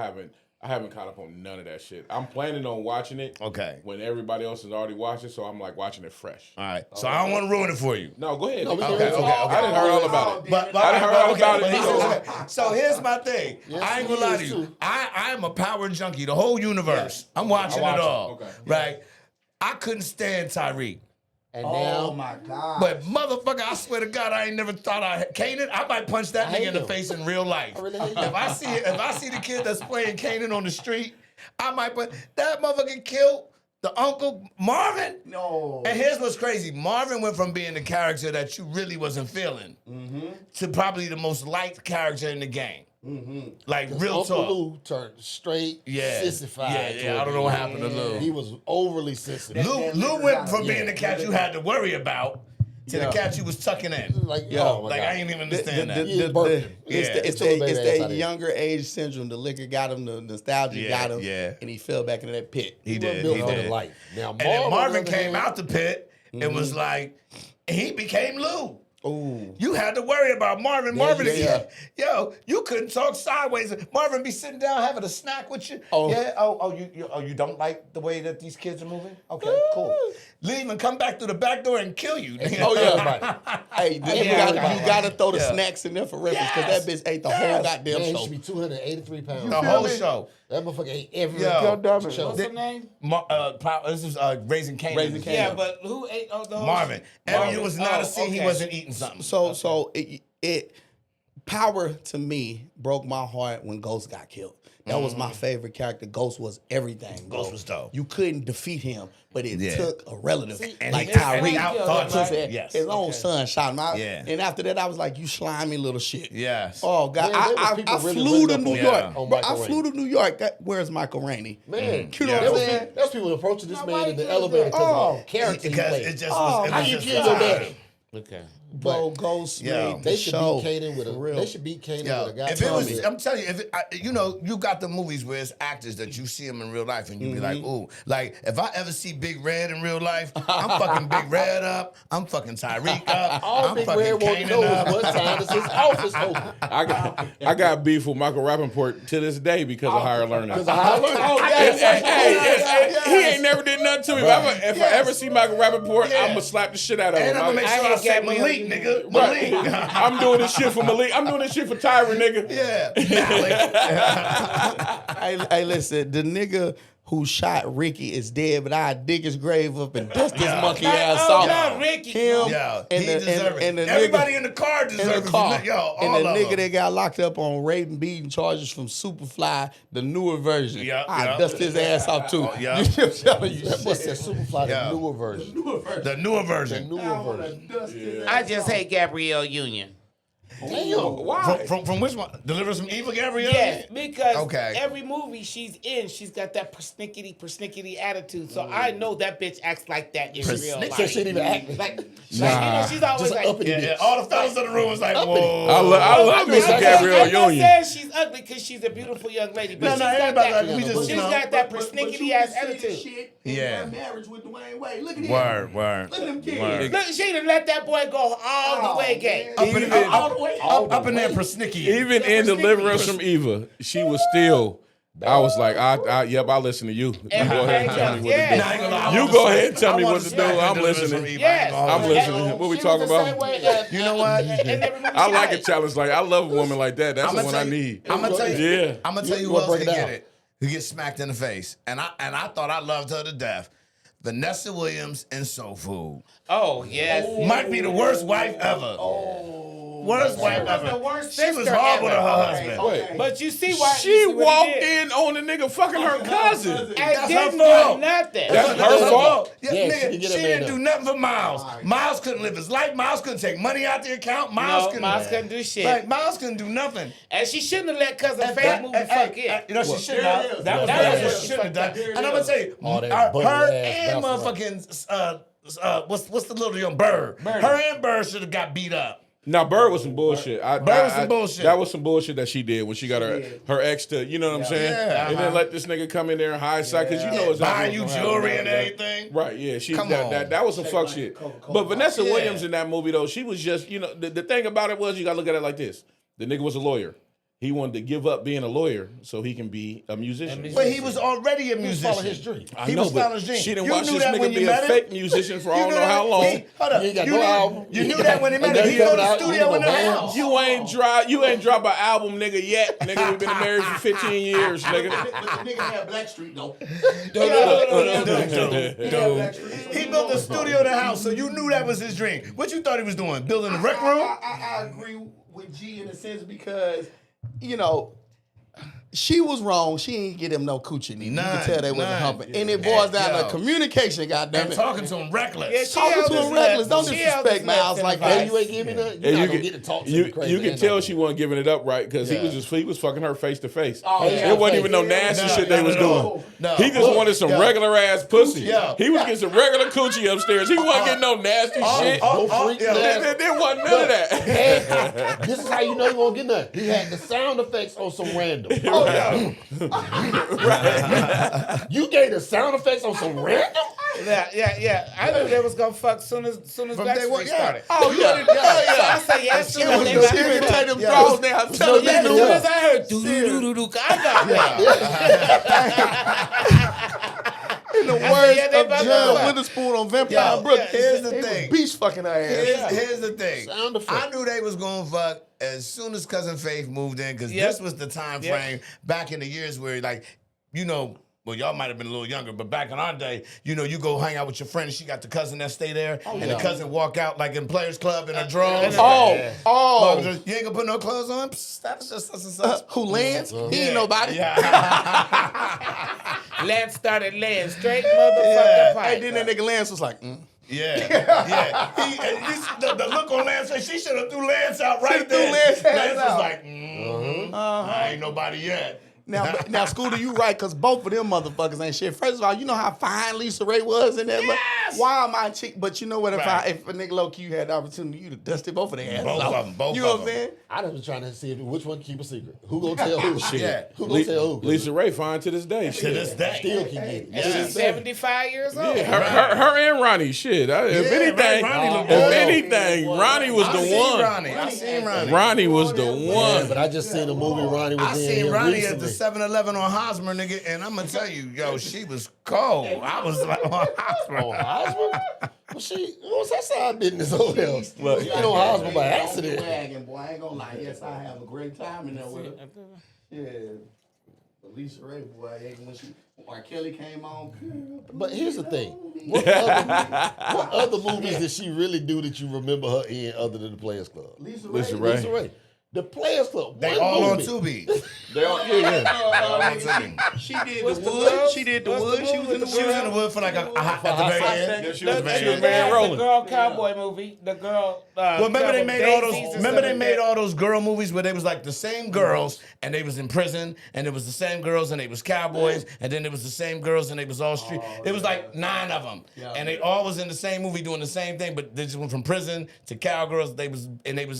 haven't caught up on none of that shit. I'm planning on watching it.
Okay.
When everybody else has already watched it, so I'm like watching it fresh.
All right. So I don't want to ruin it for you.
No, go ahead.
No, we
Okay.
can read it.
I didn't heard all about it.
But
I done heard all about it.
but okay. So here's my thing.
Yes,
I ain't
he
gonna lie to
is,
you.
too.
I am a power junkie. The whole universe. I'm watching
I watch
it
it.
all.
Okay.
Right. I couldn't stand Tyreek.
And
Oh
now,
my God.
But motherfucker, I swear to God, I ain't never thought I Kanan. I might punch that
I
nigga
hate
in the
him.
face in real life.
I really hate
If
him.
I see the kid that's playing Kanan on the street, I might put that motherfucker killed the uncle Marvin.
No.
And here's what's crazy: Marvin went from being the character that you really wasn't feeling to probably the most liked character in the game. Like real
Uncle
talk.
Lou turned straight sissified.
Yeah. I don't know what happened to Lou.
He was overly sensitive.
Lou went from being the cat you had to worry about to the cat you was tucking in.
Like,
Yo,
oh my
Like
God.
I ain't even understand that.
Yeah, burping.
It's
Took the baby ass
that
out of
younger age syndrome. The liquor got him, the nostalgia got him,
yeah.
and he fell back into that pit.
He
He
did.
built
He
for
did.
the life. Now,
And then
on
Marvin
the other
came
hand,
out the pit and was like, he became Lou.
Ooh.
You had to worry about Marvin.
Yeah,
Marvin,
yeah.
yo, you couldn't talk sideways. Marvin be sitting down having a snack with you.
Oh.
Yeah. You don't like the way that these kids are moving? Okay, cool. Leave and come back through the back door and kill you.
Oh, yeah.
Hey, you gotta throw the snacks in there for reference because
Yes.
that bitch ate the
Yes.
whole goddamn
Man, he
show.
should be 283 pounds.
The whole show.
That motherfucker ate every
Yo.
show.
What's her name?
This is Raising Canaan.
Raising Canaan.
Yeah, but who ate the whole
Marvin.
Marvin.
It was not a
Oh,
scene he
okay.
wasn't eating something.
So it Power to me broke my heart when Ghost got killed. That was my favorite character. Ghost was everything. bro.
Ghost was dope.
You couldn't defeat him, but it
Yeah.
took a relative
and
like
he
Tyreek.
outthought
His-
him. Yes.
His own son shot him out.
Yeah.
And after that, I was like, you slimy little shit.
Yes.
Oh, God.
Man, there was
I
people really
flew to
running
New
up
York.
on
Bro,
Michael
I
Rainey.
flew to New York. Where's Michael Rainey?
Man,
You know what
Yeah.
I'm saying?
there was people approaching this
Now,
man
why
in the
you
elevator
do
because
that?
of the character he
Because
played.
it just
Oh,
was.
How
It
you
was
kill
just
your
fire.
daddy?
Okay.
Bro, Ghost
Yeah.
made the
They should
show.
beat Kanan with
for
a.
real.
They should beat Kanan
Yo,
with a guy.
if it was, I'm telling you, you got the movies where it's actors that you see them in real life and you be like, ooh, like if I ever see Big Red in real life, I'm fucking Big Red up, I'm fucking Tyreek up,
all
I'm
Big
fucking
Red wanted to know
Kanan
is
up.
what time is his office open?
I got beef with Michael Rappaport to this day because of higher learning.
Because I learned.
He ain't never did nothing to me. If I ever see Michael Rappaport, I'm gonna slap the shit out of
And
him.
I'm gonna make
I
sure I
ain't
say
got me
Malik,
on-
nigga.
Right.
Malik.
I'm doing this shit for Malik. I'm doing this shit for Tyra, nigga.
Yeah. Malik.
Hey, listen, the nigga who shot Ricky is dead, but I dig his grave up and dust his monkey ass
Oh,
off.
God, Ricky.
Him
Yo,
and
he
the,
deserve it.
and the
Everybody
nigga
in the car
in
deserves
the car.
it. Yo, all
and the
of
nigga
them.
that got locked up on rape and beating charges from Superfly, the newer version.
Yeah,
I
yeah.
dust his ass off too.
Yeah.
I'm telling you,
That was that Superfly,
Yeah.
the newer version.
The newer
The
version.
newer version.
I just hate Gabrielle Union.
Why?
From which one? Deliverance from Evil, Gabrielle?
Yes, because
Okay.
every movie she's in, she's got that persnickety attitude. So I know that bitch acts like that in real life.
So she didn't even act
Like, you know, she's always
just
like,
uppity bitch.
Yeah, all the fellas in the room was like,
Uppity.
whoa.
I love me some Gabrielle
I'm not
Union.
saying she's ugly because she's a beautiful young lady, but
No,
she's
no,
got
everybody
that.
like, we just,
She's
you know.
got that
But you
persnickety
can
ass
see the
attitude.
shit
Yeah.
in her marriage with Dwayne Wade. Look at him.
Word.
Look at him kids.
Word.
Look, she done let that boy go all the way gay.
Up in,
Even-
up in there, persnicky.
Even in Deliverance from Eva, she was still. I was like, I listen to you. You go ahead and tell me what to do.
Nah, I ain't gonna lie, I
You
wanna
go
say-
ahead and tell
I
me
wanna
what to
say
do.
I
I'm
can deliver from
listening.
Eva.
Yes.
I'm listening. What we
She
talking
was the same
about?
way,
You know what?
in every movie
I
she
like a
had.
challenge. Like I love a woman like that. That's the
I'ma
one
tell
I
you-
need.
I'm gonna tell you.
Yeah.
I'm gonna tell you
You
who
wanna
else
break
can
it
get
down?
it. Who gets smacked in the face? And I thought I loved her to death. Vanessa Williams in Soul Food
Oh, yes.
might be the worst wife ever. Worst wife
was the
ever.
worst
She was
sister
horrible to
ever.
her husband.
Wait.
But you see why
She
what he
walked
did.
in on the nigga fucking her cousin.
And
That's
didn't
her fault.
do nothing.
That's her fault.
Yeah,
Yeah, she
nigga,
didn't get
she
that man
didn't
up.
do nothing for Miles. Miles couldn't live his life. Miles couldn't take money out the account. Miles
No,
couldn't.
Miles couldn't do shit.
Like Miles couldn't do nothing.
And she shouldn't have let Cousin Faith move the fuck in.
You know she should
There
have.
it is.
That was
That
what
was
she should have done.
There it
And I'm gonna
is.
tell you,
All that
her
buttery ass
and
mouth
motherfucking what's the little young Bird? Her and Bird should have got beat up.
Now Bird was some bullshit.
Bird was some bullshit.
That was some bullshit that she did when she got her ex to, you know what I'm saying?
Yeah.
And then let this nigga come in there and hide side because you know it's
Buying you jewelry and everything.
Right, yeah, she
Come on.
that was some fuck shit. But Vanessa Williams in that movie though, she was just, you know, the thing about it was you gotta look at it like this. The nigga was a lawyer. He wanted to give up being a lawyer so he can be a musician.
But he was already a musician.
following his dream.
I
He
know,
was
but
following his dream.
she didn't
You
watch
knew
this
that
nigga
when you
be a
met him?
fake musician for I
You
don't
knew
know how
that-
long.
Hold up.
You ain't got
You
no
knew-
album.
You knew that when he met
And
him.
then
He
he
go to
coming
the
out,
studio
you
in the
know, man.
house.
You ain't drop an album, nigga, yet. Nigga, we've been married for 15 years, nigga.
But the nigga had Blackstreet though.
He built a studio in the house, so you knew that was his dream. What you thought he was doing? Building a rec room?
I agree with G in a sense because, you know, she was wrong. She ain't get him no coochie. You
None,
can tell they wasn't
none.
humping. And it boils down
Yo.
to communication, goddamn
And
it.
talking to him reckless.
Yeah, she
Talking
held
to
his
him reckless.
nuts.
Don't
She held
disrespect
his nuts
Miles
in
like
the
that.
Hey,
vice.
you ain't giving me nothing.
And
You're
you
not gonna
can,
get to talk to
you,
me crazy.
you can tell she wasn't giving it up right because he was fucking her face to face.
yeah.
It wasn't even no nasty
No,
shit
no,
they was
no,
doing.
no.
He just
Look,
wanted some
yo.
regular ass pussy.
Yo.
He was getting some regular coochie upstairs. He wasn't getting no nasty shit.
freak
yo.
ass.
There wasn't none of that.
And this is how you know you won't get nothing. He had the sound effects on some random. You gave the sound effects on some random?
Yeah. I knew they was gonna fuck soon as
From day
Backstreet
one, yeah.
started.
Oh, yeah.
So I say yeah, as soon as they
She
back-
been take them
Yeah.
drawers down. I'm telling
Yeah, as
you.
soon as I heard doo doo doo doo, I got that.
In the
said,
words
yeah, they
of
about to
John
fuck.
Witherspoon on Vampire
Yo,
Brook,
here's the
he was
thing.
beach fucking her ass.
Here's the thing.
Sound effect.
I knew they was gonna fuck as soon as Cousin Faith moved in because
Yep.
this was the time frame back in the years where, like, you know, well, y'all might have been a little younger, but back in our day, you know, you go hang out with your friend and she got the cousin that stay there, and the cousin walk out like in Players Club in her drawers.
Oh,
You ain't gonna put no clothes on? Psst, that's just such and such.
who lands? He ain't nobody.
Lance started laying straight motherfucking pipe.
Hey, then that nigga Lance was like,
Yeah. The look on Lance face, she should have threw Lance out right
Should've threw
there.
Lance
Lance was
out.
like, I ain't nobody yet.
Now, Scooter, you right, because both of them motherfuckers ain't shit. First of all, you know how fine Lisa Ray was in that?
Yes!
Why am I cheap? But you know what?
Right.
If a nigga low key you had the opportunity, you'd have dusted both of their asses
Both
off.
of 'em, both
You know
of
what I'm
'em.
saying?
I just been trying to see which one keep a secret. Who gonna tell who?
Yeah.
Who gonna tell who?
Lisa Ray fine to this day.
To this day.
Still can get it.
And she's 75 years old.
Her and Ronnie, shit. If anything,
Ronnie look
if
good.
anything, Ronnie was
I
the
seen
one.
Ronnie. I seen Ronnie.
Ronnie was the
Yeah,
one.
but I just seen a movie Ronnie was
I
in
seen
here
Ronnie
recently.
at the 7-Eleven on Hosmer, nigga, and I'm gonna tell you, yo, she was cold. I was like on Hosmer.
On Hosmer? Well, what was that side business over there?
Look.
You know Hosmer by accident.
Wagging, boy. I ain't gonna lie. Yes, I have a great time in there with her. Yeah. But Lisa Ray, boy, when R. Kelly came on.
But here's the thing. What other movies did she really do that you remember her in other than the Players Club?
Lisa
Lisa
Ray.
Ray.
Lisa Ray. The Players Club.
They
one
all on
movie.
Tubi.
They all, yeah.
She did
What's
the
the
wood.
girl?
She did the
What's
wood.
the
She was in the
movie?
She was in the
wood.
wood for like at the very end.
Yeah, she was
The
man rolling.
girl cowboy movie. The girl.
Well, remember they made all those.
Daisies or
Remember they
something
made
like
all those girl movies where they was like the same girls and they was in prison and it was the same girls and they was cowboys and then it was the same girls and they was all street. It was like 9 of them and they all was in the same movie doing the same thing, but they just went from prison to cowgirls. They was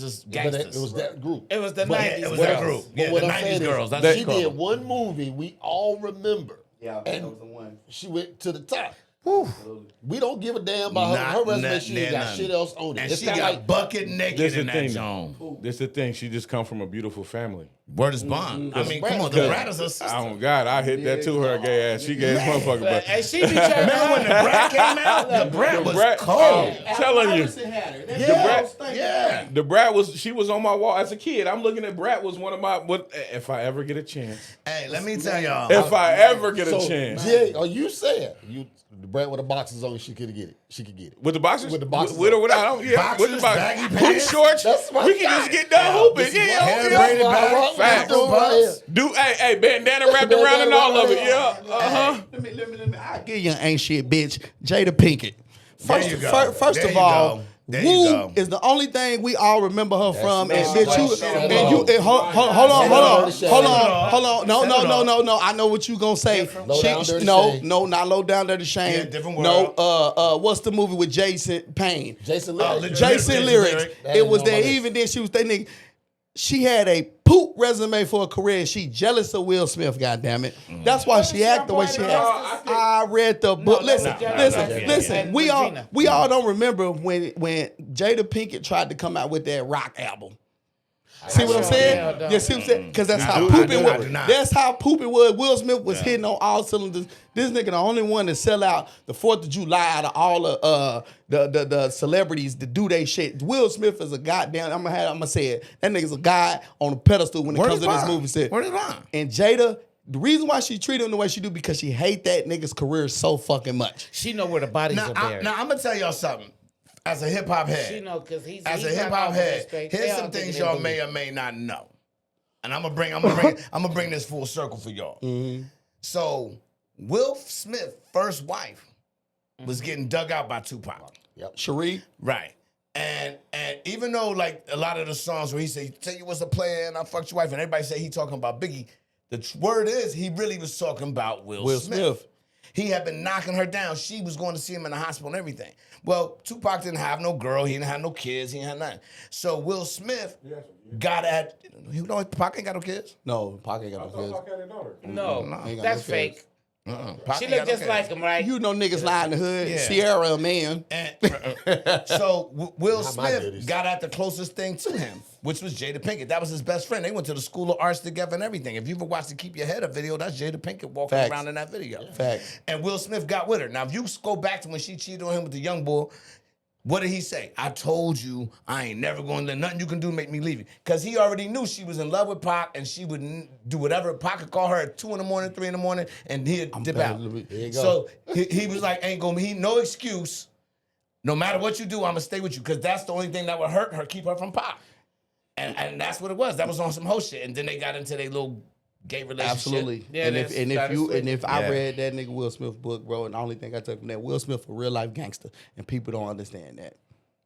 just
But
gangsters.
it was that group.
It was the
But-
90s.
It was
What
that
I'm-
group.
but
Yeah,
what
the
I'm
90s
saying is,
girls. That's what
she
you call
did
them.
one movie we all remember.
Yeah,
And
that was the one.
she went to the top. We don't give a damn about her resume. She ain't got shit else on it.
And
It's
she
not
got
like
bucket naked
This
in
the
that
thing.
zone.
This the thing. She just come from a beautiful family.
Word is bond. I mean, come on, the brat is her sister.
Oh God, I hit that to her gay ass. She gave this motherfucker, but
And she be trying
Remember when the brat came out? The brat was cold.
I'm telling you.
had her. That
Yeah,
girl stank.
yeah.
The Brat she was on my wall as a kid. I'm looking at Brat was one of my, if I ever get a chance.
Hey, let me tell y'all.
If I ever get a
so.
chance.
Yeah, are you saying the brand with the boxes on? She could get it. She could get it.
With the boxers?
With the boxers.
With or without? Yeah,
Boxers,
with the boxers.
baggy
Hoop
pants.
shorts.
That's my
We can
guy.
just get done hooping. Yeah,
hair
okay.
braided
That's
back,
why I rock
Facts.
with right here.
Do hey, bandana wrapped around and all of it. Yeah. Uh-huh.
Let me. I give you an ain't shit, bitch. Jada Pinkett.
There you go.
First
There
of
you
all,
go. There you
Woo
go.
is the only thing we all remember her from. And
that's
bitch, hold on. No. I know what you gonna say.
Low Down, Dirty
No,
Shame.
not low down, dirty shame.
Yeah, different
No,
world.
what's the movie with Jason Payne?
Jason Lyric.
Jason Lyrics.
That
It
ain't
was
on my
there.
list.
Even then, she was that nigga. She had a poop resume for a career. She jealous of Will Smith. Goddamn it. That's why she act the way she act. I read the book. Listen.
And
We
Regina.
all don't remember when Jada Pinkett tried to come out with that rock album. See what I'm saying?
don't.
Yeah, see what I'm saying? Because that's how
I
pooping
do
was.
not.
That's how pooping was. Will Smith was hitting on all cylinders. This nigga the only one to sell out the 4th of July out of all the celebrities to do they shit. Will Smith is a goddamn. I'm gonna say it. That nigga's a guy on a pedestal when it comes to this movie set.
Word is bond.
And Jada, the reason why she treat him the way she do because she hate that nigga's career so fucking much.
She know where the bodies
Now,
are buried.
I'm gonna tell y'all something. As a hip hop head,
She know because he's
as a
he's
hip
not
hop
off of that
head,
straight.
here's
They
some
all
things
thinking
y'all
they
may or may not know, and I'm gonna bring this full circle for y'all. So, Will Smith's first wife was getting dug out by Tupac,
Cherie,
right? And even though like a lot of the songs where he said, "Tell you was a player and I fucked your wife," and everybody say he talking about Biggie, the word is he really was talking about Will Smith. He had been knocking her down. She was going to see him in the hospital and everything. Well, Tupac didn't have no girl. He didn't have no kids. He didn't have nothing. So Will Smith got at, you know, Pac ain't got no kids?
no, Pac ain't got no kids.
No,
ain't got
that's
no kids.
fake.
Pac
She
ain't
look
got no
just
kids.
like him, right?
You know niggas lie in the hood.
Yeah.
Sierra, a man.
And, so Will
Not my
Smith
goodies.
got at the closest thing to him, which was Jada Pinkett. That was his best friend. They went to the School of Arts together and everything. If you ever watched the Keep Your Head Up video, that's Jada Pinkett walking
Facts.
around in that video.
Facts.
And Will Smith got with her. Now, if you go back to when she cheated on him with the young boy, what did he say? I told you I ain't never going to let nothing you can do to make me leave you. Because he already knew she was in love with Pac and she would do whatever. Pac could call her at 2 in the morning, 3 in the morning, and he'd dip
bad,
out.
Louis.
There you go.
So he was like, ain't going to be no excuse. No matter what you do, I'm going to stay with you. Because that's the only thing that would hurt her, keep her from Pac. And that's what it was. That was on some whole shit. And then they got into their little gay relationship.
Absolutely.
Yeah,
and if I
Yeah.
read that nigga Will Smith book, bro, and the only thing I took from that, Will Smith a real life gangster, and people don't understand that.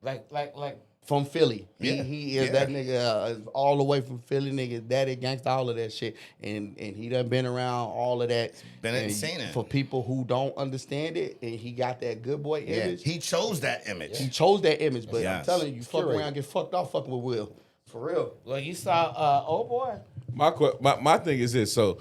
Like
From Philly,
Yeah.
he is
Yeah.
that nigga all the way from Philly, nigga, daddy gangster, all of that shit, and he done been around all of that.
Been
and
seen it.
for people who don't understand it, and he got that good boy
Yeah,
image.
he chose that image.
He chose that image, but I'm
Yes.
telling you, you fuck
Curated.
around, get fucked off, fucking with Will, for real.
well, you saw old boy.
My thing is this. So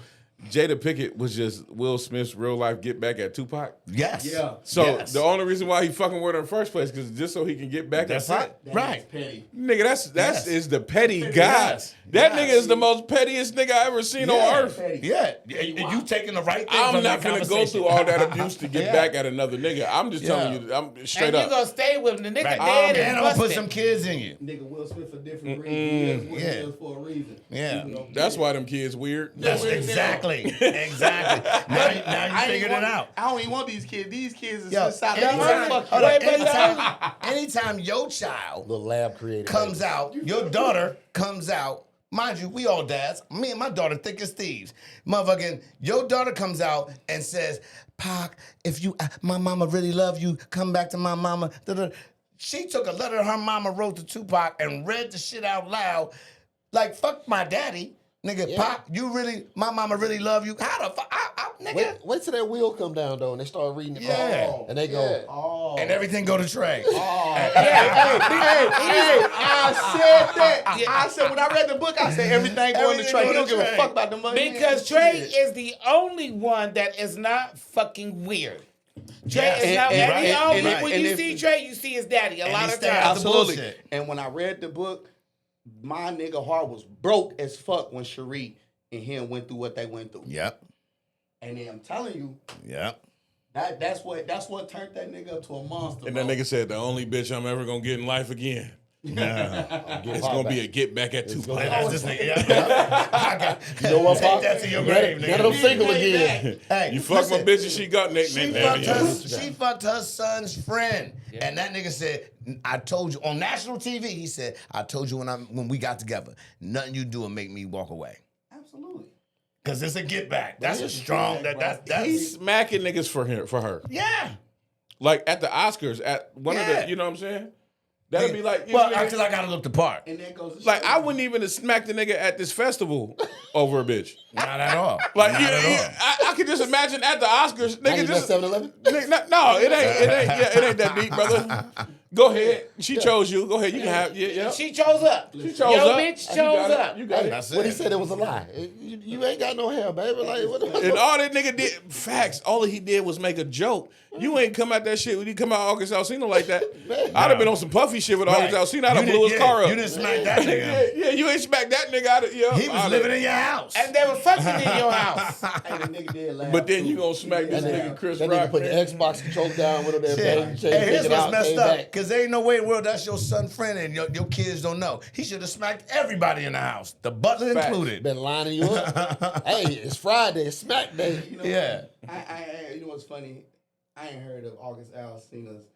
Jada Pinkett was just Will Smith's real life get back at Tupac.
Yes.
Yeah.
So
Yes.
the only reason why he fucking with her in the first place because just so he can get back
That's
at Pac.
it. Right.
Petty.
Nigga, that's
Yes.
is the petty guy.
Yes.
That
Yes.
nigga is the most pettiest nigga I ever seen
Yeah.
on earth.
Yeah. You taking the right thing
I'm
from
not
that
gonna go
conversation.
through all that abuse to get
Yeah.
back at another nigga. I'm just telling
Yeah.
you, I'm straight
And
up.
you gonna stay with him. The nigga
Right.
dead
And
and
I'm gonna put
busted.
some kids in you.
Nigga, Will Smith for different reasons. Will
Yeah.
Smith for a reason.
Yeah.
That's why them kids weird.
That's exactly. Exactly. Now you figured it out.
I don't even want these kids. These kids is
Yo,
just out
anytime,
there.
hold on, anytime your child
Little lab created.
comes out, your daughter comes out mind you, we all dads. Me and my daughter thick as thieves. Motherfucking, your daughter comes out and says, Pac, if you, my mama really love you, come back to my mama. Da-da. She took a letter her mama wrote to Tupac and read the shit out loud. Like, fuck my daddy. Nigga, Pac, you really, my mama really love you. How the fuck, nigga?
Wait till that wheel come down, though, and they start reading it.
Yeah.
And they go,
And everything go to Trey.
I said that. I said when I read the book, I said everything going to
Everything
Trey. He
go
don't
to
give a
Trey.
fuck about the money.
Because Trey is the only one that is not fucking weird. Trey
Yes.
is not.
And
When you
if-
see Trey, you see his daddy a lot
he
of
stay out
times.
the
Absolutely.
bullshit.
And when I read the book, my nigga heart was broke as fuck when Cherie and him went through what they went through.
Yep.
And then I'm telling you,
Yep.
that's what turned that nigga up to a monster.
And that
bro.
nigga said, the only bitch I'm ever gonna get in life again. It's gonna be a get back at Tupac.
That's this nigga. Yeah.
you know what,
Take
Pac?
that to your grave, nigga.
Get them single again.
Hey,
You fuck my
listen,
bitch and she got Nick.
She fucked her son's friend. And that nigga said, I told you, on national TV, he said, I told you when we got together, nothing you do will make me walk away.
Absolutely.
Because it's a get back. That's a strong, that's
He's smacking niggas for her.
yeah.
Like at the Oscars, at one of
Yeah.
the, you know what I'm saying? That'd be like, you
well,
know,
because I got to look the part.
And that goes to
like
show
I
you.
wouldn't even have smacked the nigga at this festival over a bitch.
Not at all.
Like
Not
you,
at all.
I could just imagine at the Oscars, nigga, just
7-Eleven?
no, it ain't that deep, brother. Go ahead. She chose you. Go ahead. You can have yeah.
She chose up.
She chose
Yo,
up.
bitch
You
chose
got it.
up.
You got it.
That's
When he
it.
said it was a lie. You ain't got no hair, baby. Like, what the
And all that nigga did, facts, all he did was make a joke. You ain't come out that shit when you come out August Alsina like that. I'd have been on some puffy shit with August Alsina. I'd have blew his car up.
You didn't smack that nigga.
Yeah, you ain't smack that nigga out of
He was living in your house.
And they were fucking in your house.
Hey, the nigga did laugh.
But then you gonna smack this
That
nigga Chris
That
Rock.
nigga put the
man.
Xbox controller down with him there,
Yeah.
baby.
Hey, here's
Take it
what's
out,
messed
came
up.
back.
Because there ain't no way in the world that's your son friend and your kids don't know. He should have smacked everybody in the house, the butler
Facts.
included.
Been lining you up. Hey, it's Friday, it's smack day.
You know,
Yeah.
you know what's funny? I ain't heard of August Alsina's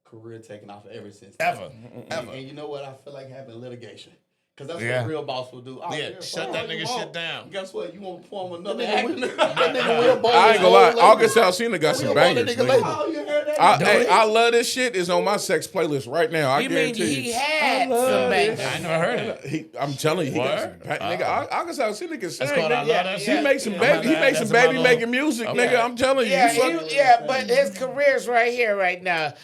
career taking off ever since.
Ever.
And you know what? I feel like having litigation. Because that's
Yeah.
what a real boss will do. Oh,
Yeah, shut that nigga shit down.
Guess what? You want to form another
That
act?
nigga will ball
I ain't
his
gonna lie.
whole label.
August Alsina got some
We'll ball that
bangers.
nigga
nigga.
label.
Oh, you heard that?
Hey, I love this shit. It's on my sex playlist right now. I
You mean
guarantee
he
you.
had
I love
some
it.
bangers?
I never heard it.
I'm telling you, he got some
Word?
nigga. August Alsina can sing.
That's called I
nigga.
Love That
He
Shit?
makes some
Yeah.
baby. He
That's
makes some
in my
baby
little-
making music,
Okay.
nigga. I'm telling you.
Yeah,
He fuck-
but his career's right here, right now.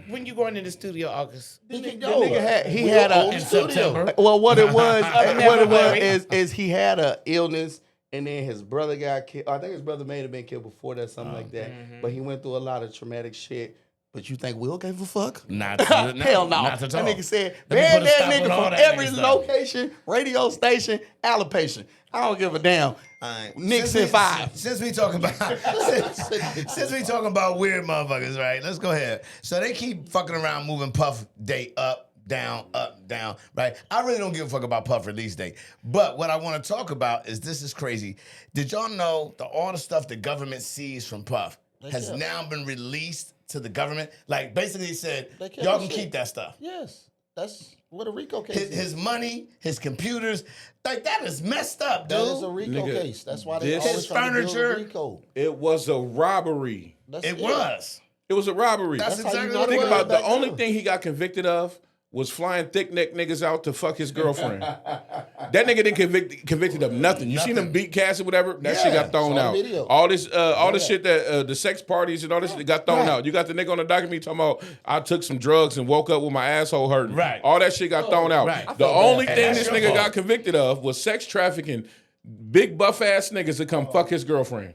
When you going in the studio, August?
The nigga had
We
had
own
a
the studio.
September.
well, what it was,
February.
is he had a illness, and then his brother got killed. I think his brother may have been killed before that, something like that. But he went through a lot of traumatic shit. But you think Will gave a fuck?
Not
Hell no.
Not
That
at all.
nigga said,
Let me
ban
put a
that
stop
nigga
on all
from
that
every
nigga stuff."
location, radio station, allocation. I don't give a damn.
Alright.
Knicks
Since
in 5.
Since we talking about since we talking about weird motherfuckers, right? Let's go ahead. So they keep fucking around moving Puff date up, down, right? I really don't give a fuck about Puff release date. But what I want to talk about is this is crazy. Did y'all know that all the stuff the government sees from Puff has now been released to the government? Like basically he said,
They can't
y'all can
shit.
keep that stuff.
Yes, that's what a RICO case
His,
is.
his money, his computers, like that is messed up, dude.
That is a RICO
Nigga,
case. That's why they
this-
always
His
try to build a
furniture.
RICO.
It was a robbery.
That's
It was.
It was a robbery.
That's
how you
exactly
know
what
the
it
Think
was.
about the
back
only
then.
thing he got convicted of was flying thick neck niggas out to fuck his girlfriend. That nigga didn't convicted of nothing. You seen him beat Cassie, whatever? That shit got thrown
saw the
out.
video.
All this, all this shit that the sex parties and all this shit got thrown out. You got the nigga on the documentary talking about I took some drugs and woke up with my asshole hurting.
Right.
All that shit got thrown out.
right. I
The
feel
only
bad.
thing
That's
this
your
nigga
fault.
got convicted of was sex trafficking big buff ass niggas to come fuck his girlfriend.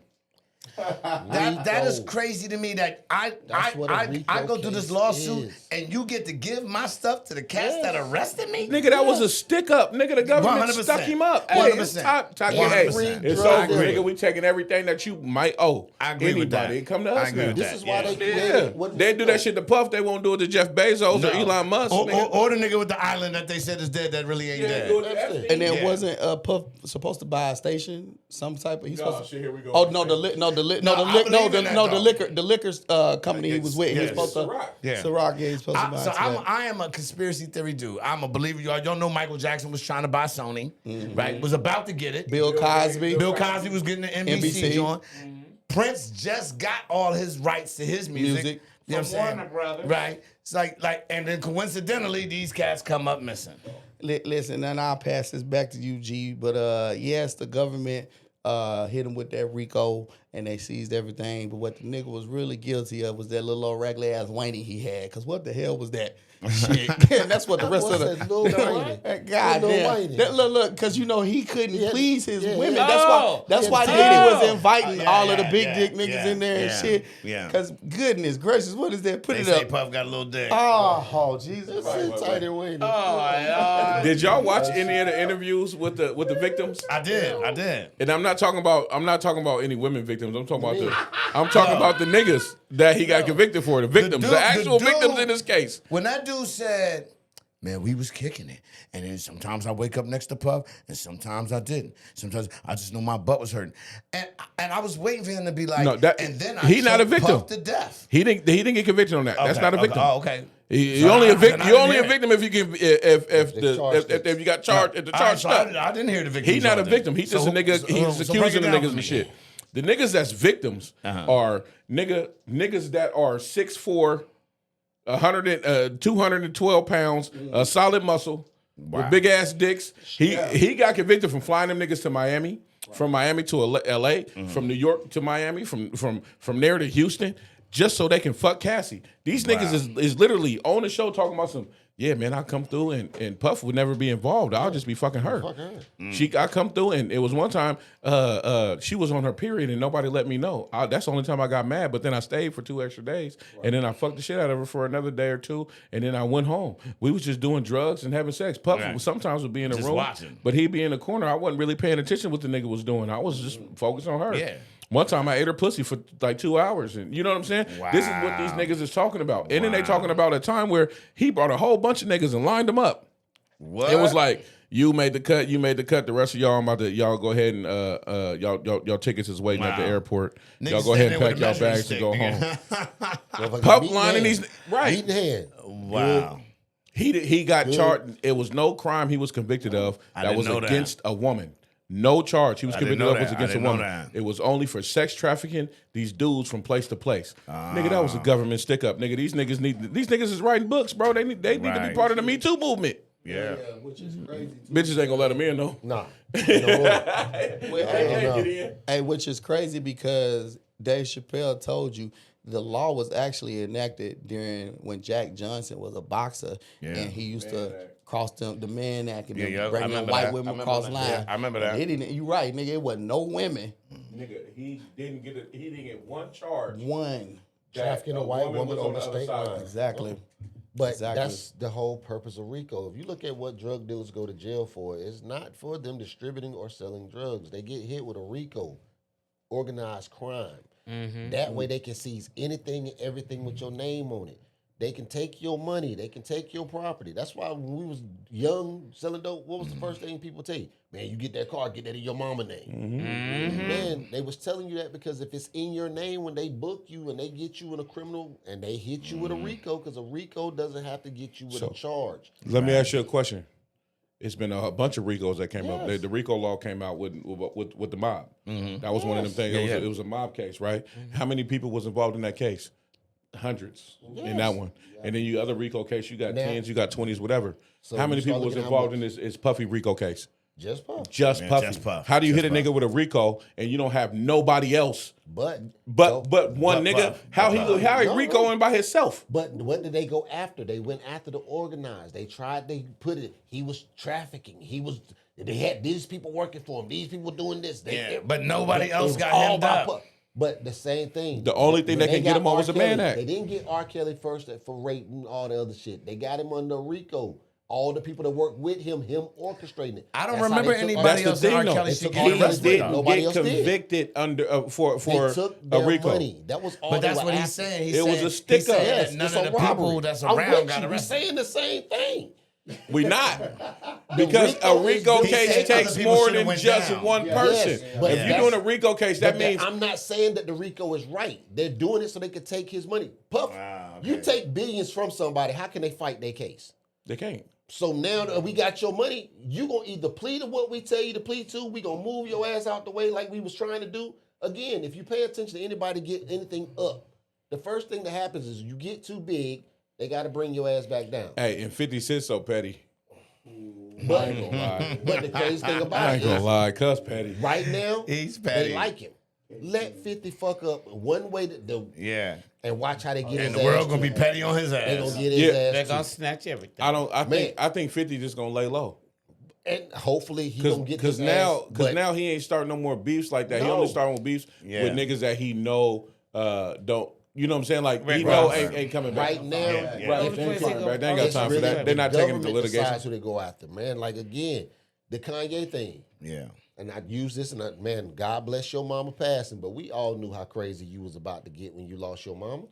That is crazy to me that
That's what a RICO
I go through this
case
lawsuit
is.
and you get to give my stuff to the cats that arrested me?
Nigga, that was a stick up. Nigga, the government
100%.
stuck him up. Hey, it's
100%.
time. Hey,
100%.
it's
Drug
over,
dealer.
nigga. We taking everything that you might owe.
I agree with
anybody.
that.
Come to
I
us
agree
now.
with
This
that.
is why they
Yeah.
created. what
They do that shit to Puff. They won't do it to Jeff Bezos or
No.
Elon Musk.
Or,
nigga.
or the nigga with the island that they said is dead that really ain't dead.
do it to Epstein.
And then
Yeah.
wasn't Puff supposed to buy a station? Some type of... He's supposed to,
shit, here we go.
Oh, no, the
the liquor company he was with. He was supposed to. Ciroc, yeah, he's supposed to buy.
So I am a conspiracy theory dude. I'm a believer. Y'all know Michael Jackson was trying to buy Sony, right? Was about to get it.
Bill Cosby.
Bill Cosby was getting the NBC joint. Prince just got all his rights to his music. You know what I'm saying?
Warner Brothers.
Right. It's like, and then coincidentally, these cats come up missing.
Listen, and I'll pass this back to you, G. But yes, the government hit him with that RICO and they seized everything. But what the nigga was really guilty of was that little old raggedy ass whiny he had. Cause what the hell was that? Shit. And that's what the rest of the God damn. Look, cause you know he couldn't please his women. That's why Diddy was inviting all of the big dick niggas in there and shit.
Yeah.
Cause goodness gracious, what is that? Put
They
it
say
up.
Puff got a little dick.
Oh Jesus.
Did y'all watch any of the interviews with the victims?
I did.
And I'm not talking about any women victims. I'm talking about the niggas that he got convicted for. The victims, the actual victims in this case.
When that dude said, man, we was kicking it. And then sometimes I wake up next to Puff, and sometimes I didn't. Sometimes I just know my butt was hurting. And I was waiting for him to be like,
No,
and then
he not a
choked
victim.
Puff to death.
He didn't get convicted on that. That's not a victim.
Oh, okay.
You only a victim if you can if you got charged if the charge stuck.
I didn't hear the victim.
He's not a victim. He's just a nigga. He's accusing the niggas and shit. The niggas that's victims are niggas that are 6'4", 212 pounds, solid muscle, with big ass dicks. He got convicted from flying them niggas to Miami, from Miami to LA, from New York to Miami, from there to Houston, just so they can fuck Cassie. These niggas is literally on the show talking about some. Yeah, man, I come through and Puff would never be involved. I'll just be fucking her. I come through and it was one time she was on her period and nobody let me know. That's the only time I got mad. But then I stayed for 2 extra days and then I fucked the shit out of her for another day or two and then I went home. We was just doing drugs and having sex. Puff sometimes would be in the room, but he'd be in the corner. I wasn't really paying attention what the nigga was doing. I was just focused on her. Yeah. One time I ate her pussy for like 2 hours, and you know what I'm saying? Wow. This is what these niggas is talking about. And then they talking about a time where he brought a whole bunch of niggas and lined them up. What? It was like, you made the cut, the rest of y'all, I'm about to, y'all go ahead and, y'all tickets is waiting at the airport. Niggas y'all go ahead and pack y'all bags and go home. Pup lining these, right. Hand.
Wow.
He got charged. It was no crime he was convicted of that was against a woman. No charge he was convicted of was against a woman. It was only for sex trafficking these dudes from place to place. Nigga, that was a government stick up. Nigga, these niggas is writing books, bro. They need to be part of the Me Too movement.
Yeah.
Which is crazy.
Bitches ain't gonna let them in though.
Nah.
Hey, which is crazy because Dave Chappelle told you the law was actually enacted during when Jack Johnson was a boxer and he used to cross the Man Act and bring white women across the line.
Yeah, I remember that.
You right, nigga. It wasn't no women.
Nigga, he didn't get one charge.
One.
Trafficking a white woman on the state line.
Exactly.
But that's the whole purpose of RICO. If you look at what drug dealers go to jail for, it's not for them distributing or selling drugs. They get hit with a RICO, organized crime. That way they can seize anything and everything with your name on it. They can take your money. They can take your property. That's why when we was young selling dope, what was the first thing people tell you? Man, you get that car, get that in your mama name. Man, they was telling you that because if it's in your name when they book you and they get you in a criminal and they hit you with a RICO, because a RICO doesn't have to get you with a charge.
Let me ask you a question. It's been a bunch of RICOs that came up. The RICO law came out with the mob. That was one of them things. It was a mob case, right? How many people was involved in that case? Hundreds in that one. And then you other RICO case, you got 10s, you got 20s, whatever. So how many people was involved in this Puffy RICO case?
Just Puff.
Just Puff. How do you hit a nigga with a RICO and you don't have nobody else? But one nigga. How he RICOing by himself?
But what did they go after? They went after the organized. They tried. They put it. He was trafficking. They had these people working for him. These people doing this.
But nobody else got hemmed up.
But the same thing.
The only thing that can get him on was a Mann Act.
They didn't get R. Kelly first for raping all the other shit. They got him under RICO. All the people that worked with him orchestrating it.
I don't remember anybody else in R. Kelly shit getting arrested.
Nobody get convicted under for a RICO.
Money. That was all.
But that's what he's saying.
It was a stick up.
None of the people that's around got arrested.
He's saying the same thing.
We not. Because a RICO
He
case
said
takes
other people
more
should've
than
went
just
down.
one
Yes,
person.
but
If you're
that's-
doing a RICO case, that
But
means
I'm not saying that the RICO is right. They're doing it so they can take his money. Puff, you take billions from somebody, how can they fight their case?
they can't.
So now that we got your money, you gonna either plead to what we tell you to plead to, we gonna move your ass out the way like we was trying to do. Again, if you pay attention to anybody get anything up, the first thing that happens is you get too big, they gotta bring your ass back down.
Hey, and 50 Cent so petty.
But,
I ain't gonna lie.
but the crazy thing
I
about
ain't
it
gonna
is,
lie, cuz petty.
right now,
He's petty.
they like him. Let 50 fuck up one way
Yeah.
and watch how they get
And
his
the
ass.
world gonna be
too.
petty on his
They
ass.
gonna get his
Yeah.
They're
ass.
gonna
too.
snatch everything.
I think 50 just gonna lay low.
And hopefully he gonna get
Because
his
now,
ass. But
now he ain't starting no more beefs like that. He
No.
only starting with beefs
Yeah.
with niggas that he know don't. You know what I'm saying? Like he
Right.
know
Right.
ain't coming back.
right now,
Yeah.
Right,
Only
they ain't
place
coming
they
back. They ain't
go-
got
it's
time for
really
that. They're not
the
taking him to
government decides
litigation.
who they go after, man. Like again, the Kanye thing.
Yeah.
And I use this, and man, God bless your mama passing, but we all knew how crazy you was about to get when you lost your mama.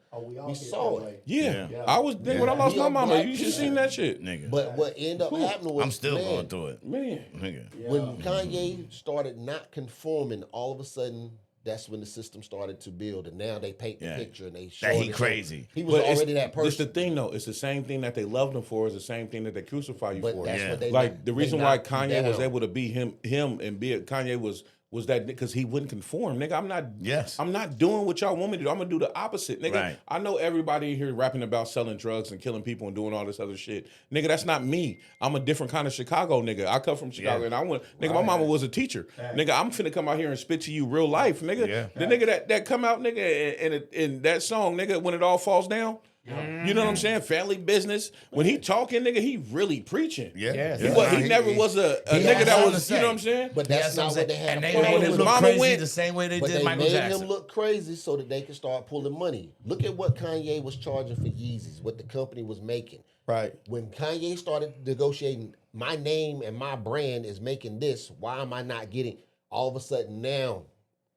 We saw it.
Yeah.
Yeah.
I was when I lost
We
my
are
mama.
black
You should
people.
seen that shit,
Nigga.
But what ended up happening was,
I'm still
man,
going through it.
man.
Nigga.
when Kanye started not conforming, all of a sudden, that's when the system started to build, and now they paint the
Yeah.
picture and they show
That he
it.
crazy.
He was
But it's-
already that
It's the
person.
thing though. It's the same thing that they loved him for. Is the same thing that they crucify you
But
for.
that's
Yeah.
what they
Like
knocked-
the
they
reason why
knocked you
Kanye was
down.
able to be him and be it. Kanye was that because he wouldn't conform, nigga. I'm not.
Yes.
I'm not doing what y'all want me to do. I'm gonna do the opposite, nigga.
Right.
I know everybody in here rapping about selling drugs and killing people and doing all this other shit, nigga. That's not me. I'm a different kind of Chicago nigga. I come from Chicago
Yeah.
and I want, nigga. My mama was a teacher, nigga. I'm finna come out here and spit to you real life, nigga.
Yeah.
The nigga that come out, nigga, and that song, nigga, when it all falls down. You know what I'm saying? Family business. When he talking, nigga, he really preaching.
Yeah.
Yes.
He,
Yeah.
he never was a
he
nigga
had
that
something
was,
to
you know
say.
what I'm saying?
But that's not what they had.
And
a
they
problem
made him
his
look
with.
mama
crazy
went-
the same way they
But
did
they
Michael
made
Jackson.
him look crazy so that they could start pulling money. Look at what Kanye was charging for Yeezys, what the company was making.
Right.
When Kanye started negotiating, my name and my brand is making this, why am I not getting? All of a sudden now,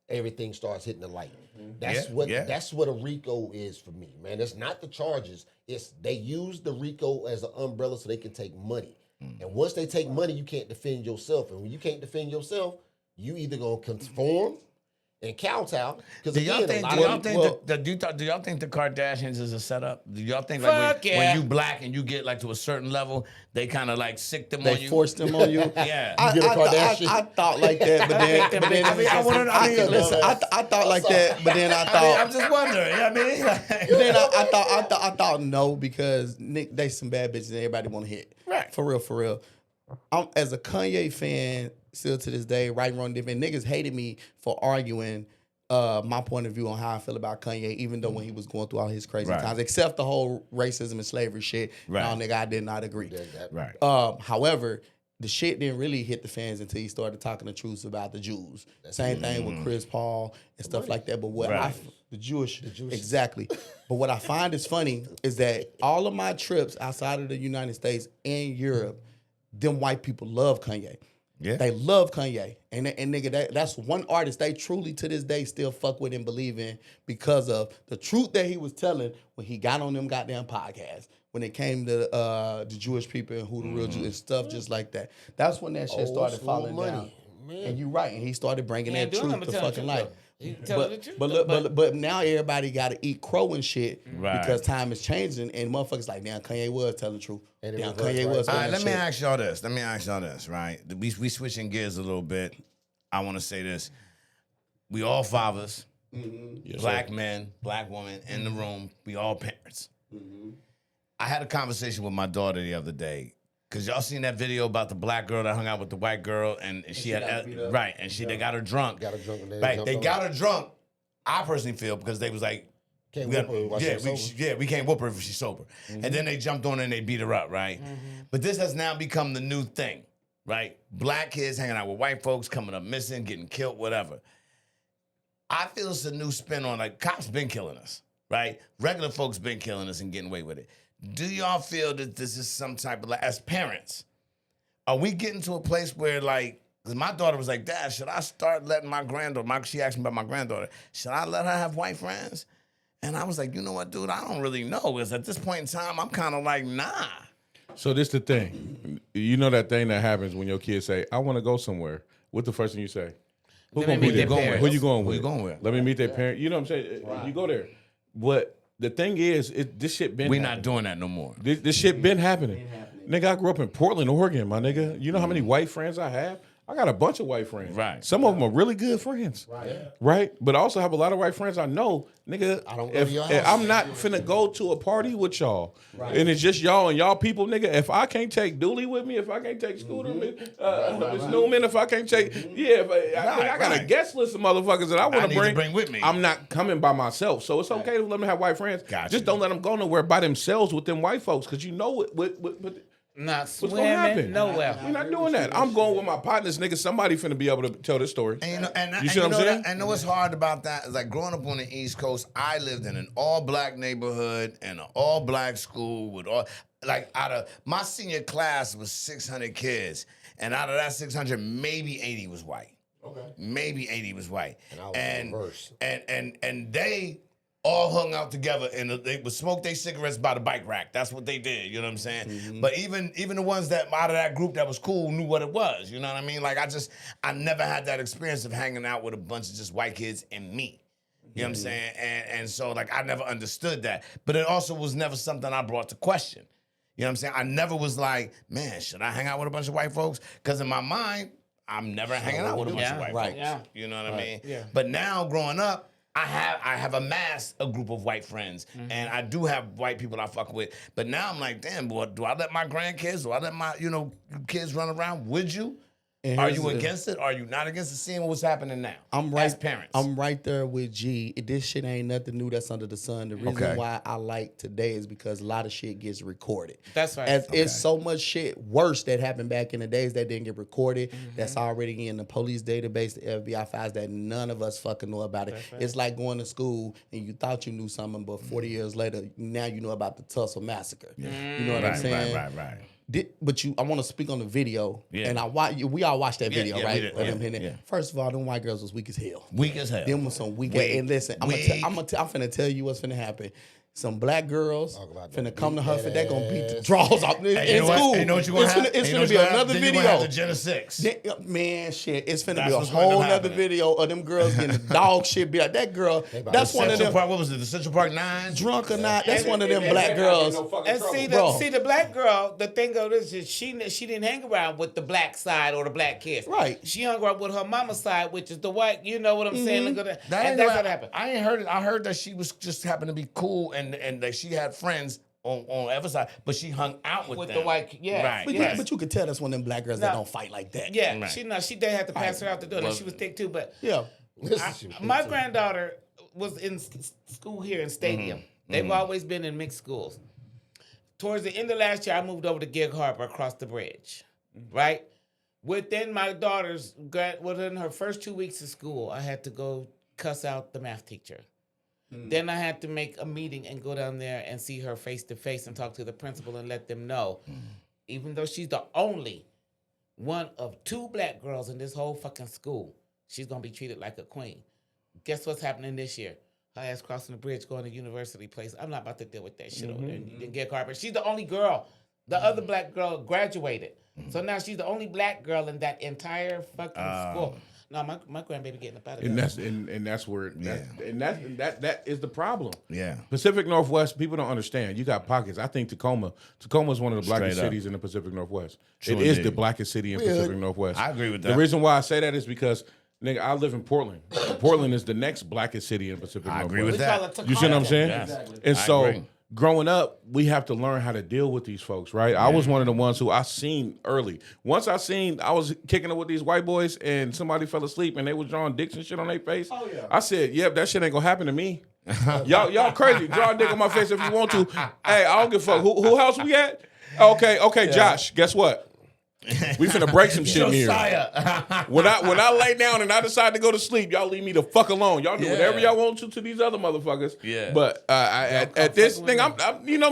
everything starts hitting the light. That's that's what a RICO is for me, man. It's not the charges. It's they use the RICO as an umbrella so they can take money. And once they take money, you can't defend yourself. And when you can't defend yourself, you either gonna conform and kowtow. Because
Do y'all
again,
think?
a
Do
lot
y'all
of
think?
well,
Do y'all think the Kardashians is a setup? Do y'all think
Fuck
like
yeah.
when you black and you get like to a certain level, they kind of like sick them on
They
you?
forced him on you.
Yeah.
I,
get a
I,
Kardashian?
I thought like that, but then,
I mean,
listen, I thought like that, but then I thought,
I'm just wondering. You know what I mean?
then I thought no, because Nick, they some bad bitches and everybody want to hit.
Right.
For real. I'm as a Kanye fan, still to this day, right, wrong, different. Niggas hated me for arguing my point of view on how I feel about Kanye, even though when he was going through all his crazy
Right.
times, except the whole racism and slavery shit.
Right.
No, nigga, I did not agree.
Right.
However, the shit didn't really hit the fans until he started talking the truth about the Jews. Same thing with Chris Paul and stuff like that. But what
Right.
the Jewish, exactly. But what I find is funny is that all of my trips outside of the United States and Europe, them white people love Kanye.
Yeah.
They love Kanye. And nigga, that's one artist they truly to this day still fuck with and believe in because of the truth that he was telling when he got on them goddamn podcasts. When it came to the Jewish people and who the real Jews and stuff just like that. That's when that shit
Old
started
school
falling
money,
down.
man.
And you're right. And he started bringing
He ain't
that
doing
truth
nothing
to
but telling
fucking
the
life.
truth, though. He telling the truth,
But now everybody got to eat crow and shit
Right.
because time is changing and motherfuckers like, damn, Kanye was telling the truth.
And it
Damn,
reversed
Kanye
right
was
back.
All
telling
right,
that
let me
shit.
ask y'all this, right? We switching gears a little bit. I want to say this. We all fathers,
Yes,
black
sir.
men, black women in the room. We all parents. I had a conversation with my daughter the other day. Cause y'all seen that video about the black girl that hung out with the white girl and she had right, and they got her drunk.
Got her drunk and they
Right,
jumped
they
on
got
her.
her drunk. I personally feel because they was like,
Can't
we
whoop
got-
her while
yeah,
she's sober.
we can't whoop her if she's sober. And then they jumped on her and they beat her up, right? But this has now become the new thing, right? Black kids hanging out with white folks, coming up missing, getting killed, whatever. I feel it's a new spin on like cops been killing us, right? Regular folks been killing us and getting away with it. Do y'all feel that this is some type of like, as parents, are we getting to a place where like, because my daughter was like, Dad, should I start letting my granddaughter, she asked me about my granddaughter, should I let her have white friends? And I was like, you know what, dude, I don't really know. Because at this point in time, I'm kind of like, nah.
So this the thing. You know that thing that happens when your kids say, I want to go somewhere. What the first thing you say? Who
Let me
gonna be
meet
there?
their parents.
Who you going with?
Who you going with?
Let me meet their parents. You know what I'm saying? You go there. But the thing is, this shit been
We
happening.
not doing that no more.
This shit been happening. Nigga, I grew up in Portland, Oregon, my nigga. You know how many white friends I have? I got a bunch of white friends.
Right.
Some of them are really good friends. Right. But I also have a lot of white friends I know, nigga.
I don't go to your house.
I'm not finna go to a party with y'all. And it's just y'all and y'all people, nigga. If I can't take Doolie with me, if I can't take Scooter, Miss Newman, if I can't take, I got a guest list of motherfuckers that I want
need
to
to bring with me.
I'm not coming by myself. So it's okay to let me have white friends.
Gotcha.
Just don't let them go nowhere by themselves with them white folks, because you know what
Not
what's gonna
swimming
happen.
nowhere.
We're not doing that. I'm going with my partners, nigga. Somebody finna be able to tell this story.
And you know,
You see what I'm saying?
I know what's hard about that is like growing up on the East Coast. I lived in an all-black neighborhood and an all-black school with all like out of my senior class was 600 kids, and out of that 600, maybe 80 was white. Okay. Maybe 80 was white.
And I was reverse.
And they all hung out together and they would smoke their cigarettes by the bike rack. That's what they did, you know what I'm saying?
Mm-hmm.
But even the ones that out of that group that was cool knew what it was, you know what I mean? Like I never had that experience of hanging out with a bunch of just white kids and me. You know what I'm saying? And so like I never understood that. But it also was never something I brought to question. You know what I'm saying? I never was like, man, should I hang out with a bunch of white folks? Because in my mind, I'm never hanging out with a bunch of white folks.
Yeah.
You know what I mean?
Yeah.
But now growing up, I have amassed a group of white friends, and I do have white people I fuck with. But now I'm like, damn, boy, do I let my grandkids, do I let my kids run around? Would you?
And
Are
here's
you
the-
against it? Are you not against it? Seeing what's happening now,
I'm right.
as parents.
I'm right there with G. This shit ain't nothing new that's under the sun. The reason
Okay.
why I like today is because a lot of shit gets recorded.
That's right.
As it's so much shit worse that happened back in the days that didn't get recorded. That's already in the police database, the FBI files that none of us fucking know about it. It's like going to school and you thought you knew something, but 40 years later, now you know about the Tulsa massacre. You know what I'm saying?
Right.
I want to speak on the video,
Yeah.
and we all watched that video,
yeah, we
right?
did,
Of them
yeah,
hitting it.
yeah.
First of all, them white girls was weak as hell.
Weak as hell.
Them was some weak.
Weak.
And listen, I'm finna tell you what's finna happen. Some black girls
about
finna
that
come to her
beat
for they gonna beat the
ass.
draws off in
Hey, you know what?
school.
Hey, you know what you gonna have?
It's
Hey, you know
finna
what
be
you gonna have?
another
Then you
video.
gonna have the Gen 6.
Man, shit, it's finna
That's
be a
what's gonna
whole
happen.
nother video of them girls getting dog shit beat out. That girl, that's one of
Central
them.
Park, what was it? The Central Park 9?
Drunk or not, that's one of them black girls.
And see
Bro.
the black girl, the thing of this is she didn't hang around with the black side or the black kids.
Right.
She hung around with her mama's side, which is the white, you know what I'm saying? Look at that.
That
And
ain't
that's
what
what happened.
I ain't heard it. I heard that she was just happened to be cool and that she had friends on the other side, but she hung out with
With
them.
the white, yeah.
Right.
But,
Yes.
but you could tell that's one of them black girls that
No.
don't fight like that.
Yeah,
Right.
she they had to pass her out the door. And she was thick too, but
Yeah.
my granddaughter was in school here in Stadium. They've always been in mixed schools. Towards the end of last year, I moved over to Gig Harbor across the bridge, right? Within my daughter's, within her first 2 weeks of school, I had to go cuss out the math teacher. Then I had to make a meeting and go down there and see her face to face and talk to the principal and let them know, even though she's the only one of 2 black girls in this whole fucking school, she's gonna be treated like a queen. Guess what's happening this year? Her ass crossing the bridge, going to university place. I'm not about to deal with that shit over there and get carpet. She's the only girl. The other black girl graduated. So now she's the only black girl in that entire fucking school. No, my grandbaby getting up out of
And
there.
that's where that is the problem.
Yeah.
Pacific Northwest, people don't understand. You got pockets. I think Tacoma is one of the blackest
Straight up.
cities in the Pacific Northwest.
True
it is
indeed.
the blackest city in Pacific Northwest.
I agree with
The
that.
reason why I say that is because, nigga, I live in Portland. Portland is the next blackest city in Pacific
I
Northwest.
agree with
We
that.
call it
You see what I'm
Tacoma.
saying?
Yes.
And
I
so
agree.
growing up, we have to learn how to deal with these folks, right? I was one of the ones who I seen early. Once I was kicking it with these white boys and somebody fell asleep and they was drawing dicks and shit on their face. Oh, yeah. I said, yep, that shit ain't gonna happen to me. y'all crazy. Draw a dick on my face if you want to. Hey, I don't give a fuck. Who house we at? Okay, Josh, guess what? We finna break some shit in here.
Josiah.
When I lay down and I decide to go to sleep, y'all leave me the fuck alone. Y'all do whatever y'all want to these other motherfuckers.
Yeah.
But at this thing, I'm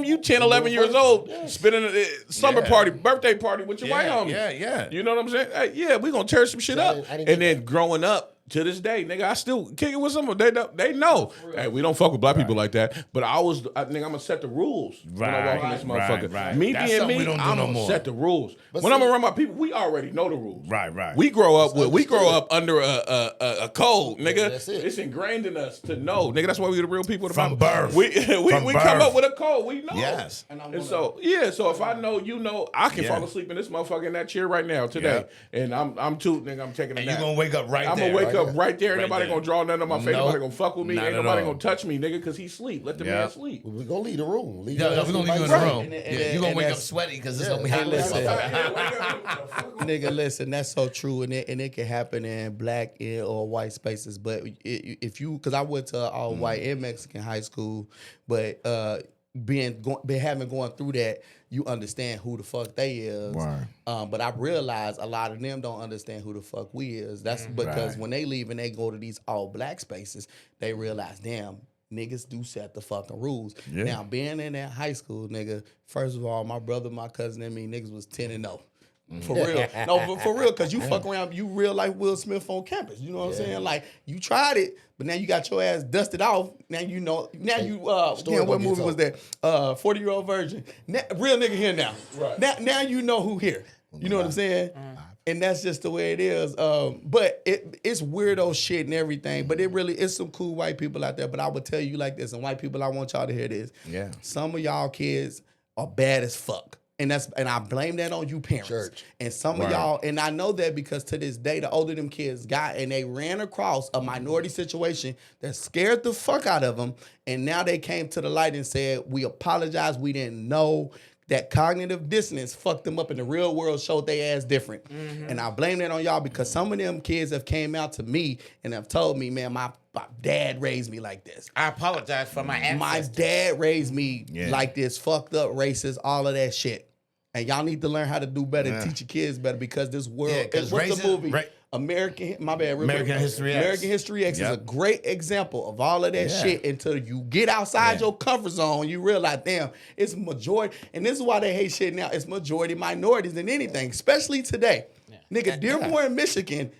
you 10, 11 years old, spending a slumber
Yeah.
party, birthday party with your white homie.
Yeah.
You know what I'm saying? Hey, yeah, we gonna tear some shit up.
I didn't
And
get
then growing up To this day, nigga, I still kick it with some of them. They know. Hey, we don't fuck with black people like that. But nigga, I'm gonna set the rules when I walk in this motherfucker.
right.
Me
That's
being
something
me,
we don't do
I'm
no
gonna
more.
set the rules.
But
When I'm
see-
around my people, we already know the rules.
Right.
We grow up under a code, nigga.
that's it.
It's ingrained in us to know, nigga. That's why we the real people.
From birth.
We
From
come
birth.
up with a code. We know.
Yes.
And so if I know, you know, I can fall asleep in this motherfucker in that chair right now today, and I'm too, nigga. I'm taking a
And
nap.
you're going to wake up right
I'm
there.
gonna wake up right there. Ain't
Right
nobody
there.
gonna draw nothing on my face.
Nope.
Nobody gonna fuck with me.
Not
Ain't
at
nobody
all.
gonna touch me, nigga, because he sleep. Let the man sleep.
We're gonna leave the room.
Yeah, we're going to leave you in the
Right.
room.
And
You're going to
and
wake up
that's-
sweaty because it's going to be
Hey,
hot.
listen.
motherfucker.
Nigga, listen, that's so true, and it can happen in black or white spaces. But if you, because I went to all white and Mexican high school, but having gone through that, you understand who the fuck they is.
Word.
But I realize a lot of them don't understand who the fuck we is. That's because
Right.
when they leave and they go to these all black spaces, they realize, damn, niggas do set the fucking rules.
Yeah.
Now, being in that high school, nigga, first of all, my brother, my cousin, and me, niggas was 10-0. For real. No, for real, because you fuck around, you real like Will Smith on campus. You know what I'm saying? Like, you tried it, but now you got your ass dusted off. Now you know,
Story
damn, what
gonna get
movie was
told.
that? 40-Year-Old Virgin. Real nigga here now.
Right.
Now you know who here. You know what I'm saying? And that's just the way it is. But it's weirdo shit and everything. But it's some cool white people out there. But I would tell you like this, and white people, I want y'all to hear this.
Yeah.
Some of y'all kids are bad as fuck. And I blame that on you parents.
Church.
And some of y'all, and I know that because to this day, the older them kids got and they ran across a minority situation that scared the fuck out of them. And now they came to the light and said, we apologize. We didn't know. That cognitive dissonance fucked them up in the real world, showed they ass different. And I blame that on y'all because some of them kids have came out to me and have told me, man, my dad raised me like this.
I apologize for my ancestors.
My dad raised me
Yeah.
like this, fucked up, racist, all of that shit. And y'all need to learn how to do better and teach your kids better because this world.
Yeah, 'cause
what's the
racism-
movie? American History X.
History X
is a
Yep.
great example of all of that
Yeah.
shit until you get outside your comfort zone. You realize, damn, it's majority. And this is why they hate shit now. It's majority minorities than anything, especially today. Nigga, Dearborn, Michigan,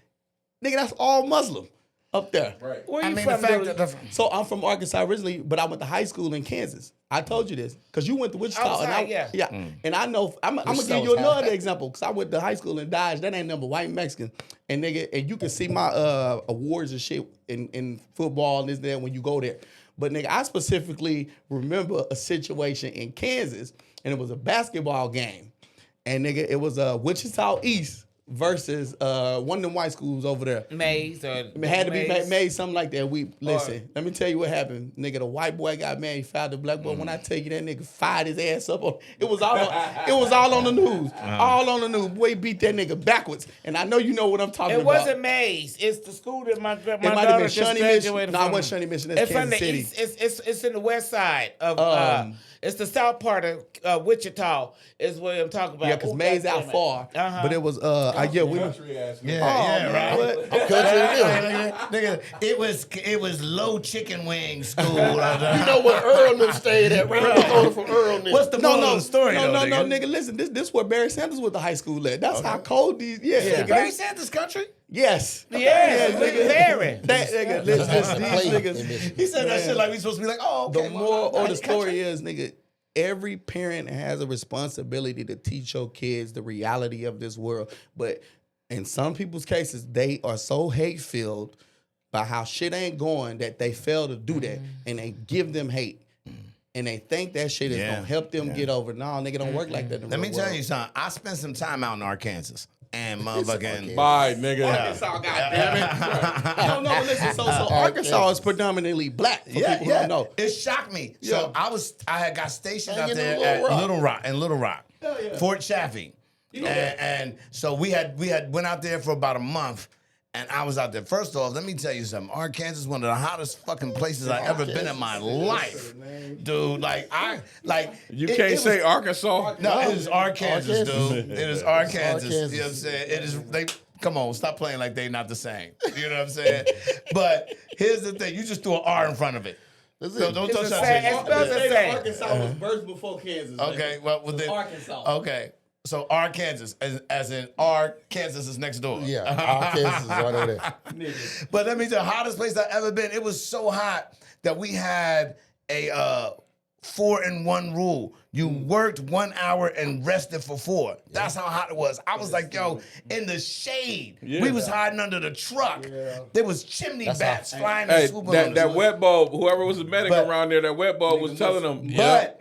nigga, that's all Muslim up there.
Right.
Where you
I mean,
from,
the fact
Doolie?
that
So I'm from Arkansas originally, but I went to high school in Kansas. I told you this because you went to Wichita.
Outside,
and And I know I'm gonna
Wichita
give you
was
another
high.
example because I went to high school in Dodge. That ain't number white Mexican. And nigga, and you can see my awards and shit in football and this and that when you go there. But nigga, I specifically remember a situation in Kansas, and it was a basketball game, and nigga, it was Wichita East versus one of them white schools over there.
Maze or
It had to be
Maze?
made something like that. Listen, let me tell you what happened. Nigga, the white boy got mad. He fouled the black boy. When I tell you that nigga fired his ass up, it was all on the news. All on the news. Boy beat that nigga backwards. And I know you know what I'm talking
It
about.
wasn't Maze. It's the school that my
It might
daughter
have been
just
Shawnee Mission.
graduated
No,
from.
it wasn't Shawnee Mission. That's
It's from
Kansas
the
City.
east. It's in the west side of. It's the south part of Wichita. Is what I'm talking about.
Yeah, because
Ooh,
Mays out
goddamn it.
far.
Uh-huh.
But it was we
Country ass.
Yeah,
man,
right.
what?
Nigga, it was low chicken wing school.
You know where Earl them stayed at, right? The corner from Earl them.
What's the moral of the story,
no,
though,
nigga. Listen, this where Barry Sanders went to high school at. That's how cold these. Nigga,
Barry Sanders country?
Yes.
Yes,
nigga.
Barry.
That nigga, these niggas.
He said that shit like we supposed to be like, oh, okay.
The moral of the story is, nigga, every parent has a responsibility to teach your kids the reality of this world. But in some people's cases, they are so hate-filled by how shit ain't going that they fail to do that. And they give them hate. And they think that shit is
Yeah.
going to help them get over. No, nigga, don't work like that in the
Let me
real
tell
world.
you something. I spent some time out in Arkansas. And motherfucking.
Bye, nigga.
Arkansas, goddammit. No, but listen, so Arkansas is predominantly black, for people who don't know.
It shocked me.
Yeah.
So I had got stationed out
Hanging
there
in
at
Little
Little Rock,
yeah.
Fort Chaffee. And so we had went out there for about a month. And I was out there. First off, let me tell you something. Arkansas is one of the hottest fucking places I've ever been in my life. Dude,
You can't say Arkansas.
no, it is Arkansas,
Arkansas.
dude. It is Arkansas. You know
Arkansas.
what I'm saying? It is they come on, stop playing like they not the same. You know what I'm saying? But here's the thing, you just threw an R in front of it.
That's
So
it.
don't
It's
touch
the
that
same-
shit.
it's spelled the same.
Arkansas was birthed before Kansas.
Okay, well then
Arkansas.
Okay. So Arkansas, as in Arkansas is next door.
Yeah, Arkansas is right over there.
But let me tell you, the hottest place I've ever been. It was so hot that we had a 4-in-1 rule. You worked 1 hour and rested for 4. That's how hot it was. I was like, yo, in the shade. We was hiding under the truck. There was chimney bats flying and swooping on us.
that wet bulb, whoever was the medic around there, that wet bulb was telling them.
But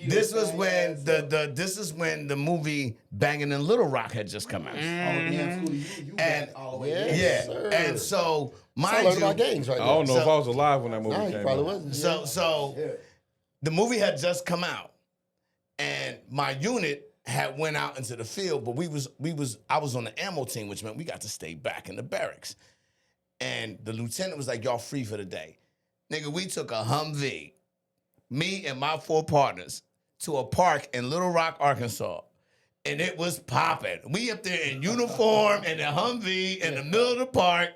this was when this is when the movie Banging in Little Rock had just come out. And and so mind
Learning
you,
about games right
I
now.
don't know if I was alive when that movie
No, you
came
probably
out.
wasn't.
so the movie had just come out, and my unit had went out into the field, but I was on the ammo team, which meant we got to stay back in the barracks. And the lieutenant was like, y'all free for the day. Nigga, we took a Humvee, me and my 4 partners, to a park in Little Rock, Arkansas. And it was popping. We up there in uniform and the Humvee in the middle of the park,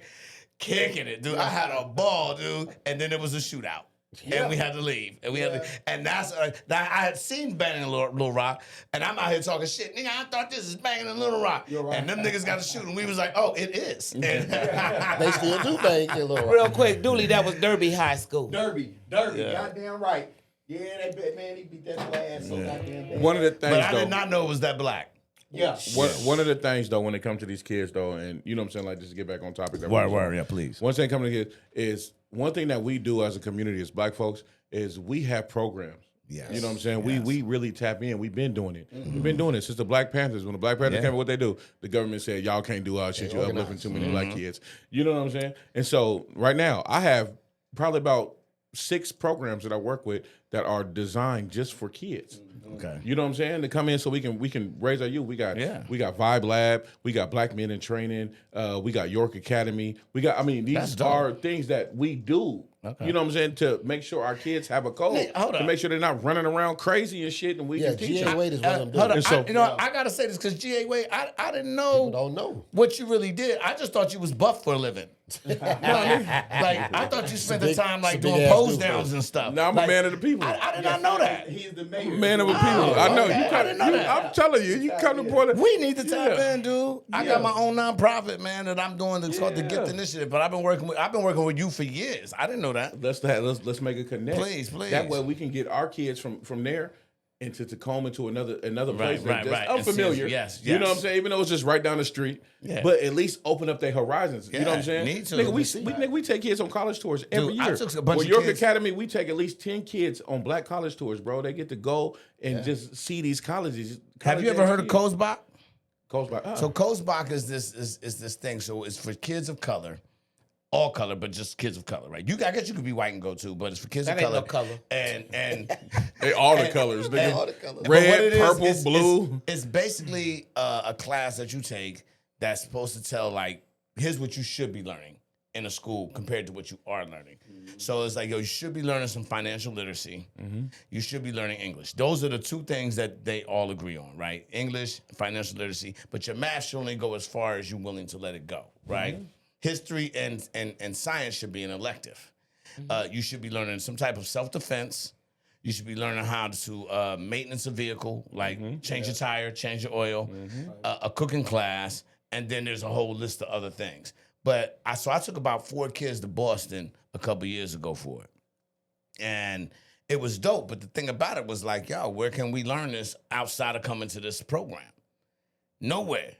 kicking it, dude. I had a ball, dude. And then there was a shootout. And we had to leave. And we had to, and that's now I had seen Banging in Little Rock, and I'm out here talking shit. Nigga, I thought this is Banging in Little Rock. And them niggas got to shoot, and we was like, oh, it is. And
They still do bang in Little Rock.
Real quick, Doolie, that was Derby High School.
Derby, goddamn right. Yeah, that bet, man, he beat that ass so goddamn bad.
One of the things,
but I
though,
did not know it was that black.
Yeah.
one of the things, though, when it comes to these kids, though, and you know what I'm saying, like, just to get back on topic. That we was on.
yeah, please.
One thing coming to kids is one thing that we do as a community as black folks is we have programs.
Yes.
You know what I'm saying? We really tap in. We've been doing it. We've been doing it since the Black Panthers. When the Black Panthers came, what they do? The government said, y'all can't do our shit. You're uplifting too many black kids. You know what I'm saying? And so right now, I have probably about 6 programs that I work with that are designed just for kids.
Okay.
You know what I'm saying? To come in so we can raise our youth. We got Vibe Lab, we got Black Men in Training, we got York Academy. These are things that we do. Okay. You know what I'm saying? To make sure our kids have a code. To make sure they're not running around crazy and shit, and we can teach
G.A.
them.
Wade is what I'm doing.
Hold on. I gotta say this because G.A. Wade, I didn't know,
People don't know
what you really did. I just thought you was buff for a living. You know what I mean? Like I thought you spent the time like doing pose downs and stuff.
Now I'm a man of the people.
I did not know that.
He's the mayor.
Man of the people. I know.
Okay. I didn't know that.
I'm telling you, you come to Portland.
We need to tap in, dude. I got my own nonprofit, man, that I'm doing. It's called the Gift Initiative. But I've been working with you for years. I didn't know that.
Let's make a connect.
Please.
That way we can get our kids from there into Tacoma to another place that's
right.
unfamiliar.
Yes.
You know what I'm saying? Even though it's just right down the street. Yeah. But at least open up their horizons. You know what I'm saying?
Need to.
Nigga, we take kids on college tours every year.
I took a bunch of
York
kids.
Academy, we take at least 10 kids on black college tours, bro. They get to go and just see these colleges.
Have you ever heard of Kozbach?
Kozbach?
So Kozbach is this thing. So it's for kids of color. All color, but just kids of color, right? I guess you could be white and go too, but it's for kids of color.
No color.
And
they all the colors, nigga.
all the colors.
But what
Red,
it is,
purple, blue.
It's basically a class that you take that's supposed to tell, like, here's what you should be learning in a school compared to what you are learning. So it's like, yo, you should be learning some financial literacy. You should be learning English. Those are the 2 things that they all agree on, right? English, financial literacy. But your math should only go as far as you're willing to let it go, right? History and science should be an elective. You should be learning some type of self-defense. You should be learning how to maintenance a vehicle, like change your tire, change your oil, a cooking class, and then there's a whole list of other things. But I took about 4 kids to Boston a couple years ago for it. And it was dope. But the thing about it was like, yo, where can we learn this outside of coming to this program? Nowhere.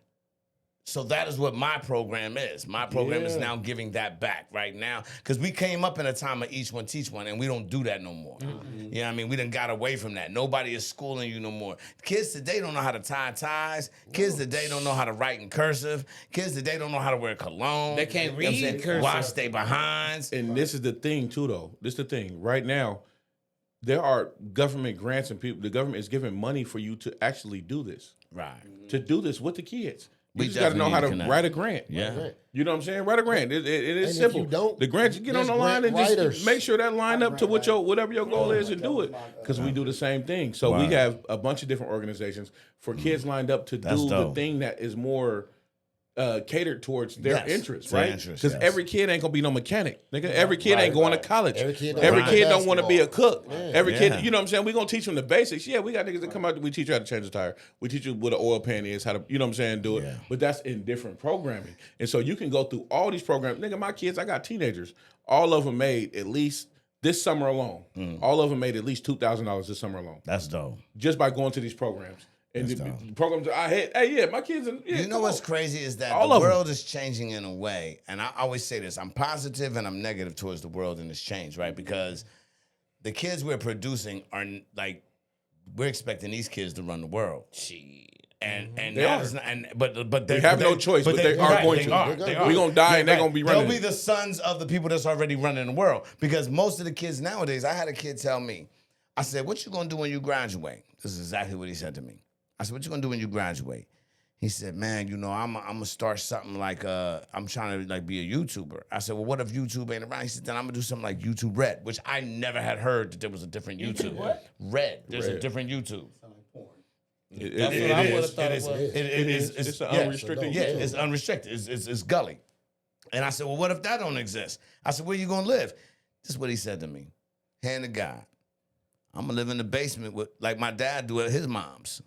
So that is what my program is. My program is now giving that back right now. Because we came up in a time of each one teach one, and we don't do that no more. You know what I mean? We done got away from that. Nobody is schooling you no more. Kids today don't know how to tie ties. Kids today don't know how to write in cursive. Kids today don't know how to wear cologne.
They can't read
You know what I'm saying?
cursive.
Wash their behinds.
And this is the thing too, though. This is the thing. Right now, there are government grants and people. The government is giving money for you to actually do this.
Right.
To do this with the kids. You
We
just got to know how to
definitely need to
write a grant.
Yeah.
You know what I'm saying? Write a grant. It is
And
simple.
if you don't,
the grant, you get on
there's
the line and
grant
just
writers.
make sure that line up to what whatever your goal is and do it. Because we do the same thing. So we have a bunch of different organizations for kids lined up to do the
dope.
thing that is more catered towards their
Yes,
interests,
their
right?
interests,
Because
yes.
every kid ain't gonna be no mechanic, nigga. Every kid ain't going to college.
Every kid
Don't want to be a cook. Every
Yeah.
kid, you know what I'm saying? We gonna teach them the basics. Yeah, we got niggas that come out. We teach you how to change a tire. We teach you what an oil pan is, how to, you know what I'm saying, do it.
Yeah.
But that's in different programming, and so you can go through all these programs. Nigga, my kids, I got teenagers. All of them made at least this summer alone. All of them made at least $2,000 this summer alone,
That's dope.
just by going to these programs. And the programs that I had, hey, yeah, my kids. Yeah,
You know what's crazy is that
All
the
of 'em.
world is changing in a way, and I always say this: I'm positive and I'm negative towards the world and its change, right? Because the kids we're producing are like, we're expecting these kids to run the world. And
They
that
are.
is not, but
They have no choice, but they are going to.
They are.
We gonna die and they're gonna be running
They'll be
it.
the sons of the people that's already running the world. Because most of the kids nowadays, I had a kid tell me, I said, "What you gonna do when you graduate?" This is exactly what he said to me. I said, "What you gonna do when you graduate?" He said, "Man, you know, I'm gonna start something like I'm trying to like be a YouTuber." I said, "Well, what if YouTube ain't around?" He said, "Then I'm gonna do something like YouTube Red," which I never had heard that there was a different YouTube.
what?
Red. There's a
Red.
different YouTube.
It
That's
is.
what I
It
would've
is.
thought
It is.
it was.
It is.
It's an
yeah,
unrestricted
Yeah,
YouTube.
it's unrestricted. It's gully. And I said, "Well, what if that don't exist?" I said, "Where you gonna live?" This is what he said to me. Hand to God. I'm gonna live in the basement with like my dad do at his mom's.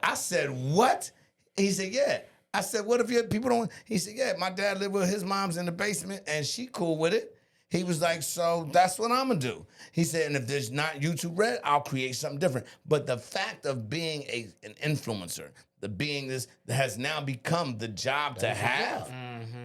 I said, "What?" He said, "Yeah." I said, "What if your people don't?" He said, "Yeah, my dad lived with his mom's in the basement and she cool with it." He was like, "So that's what I'm gonna do." He said, "And if there's not YouTube Red, I'll create something different." But the fact of being an influencer, the being this that has now become the job to have,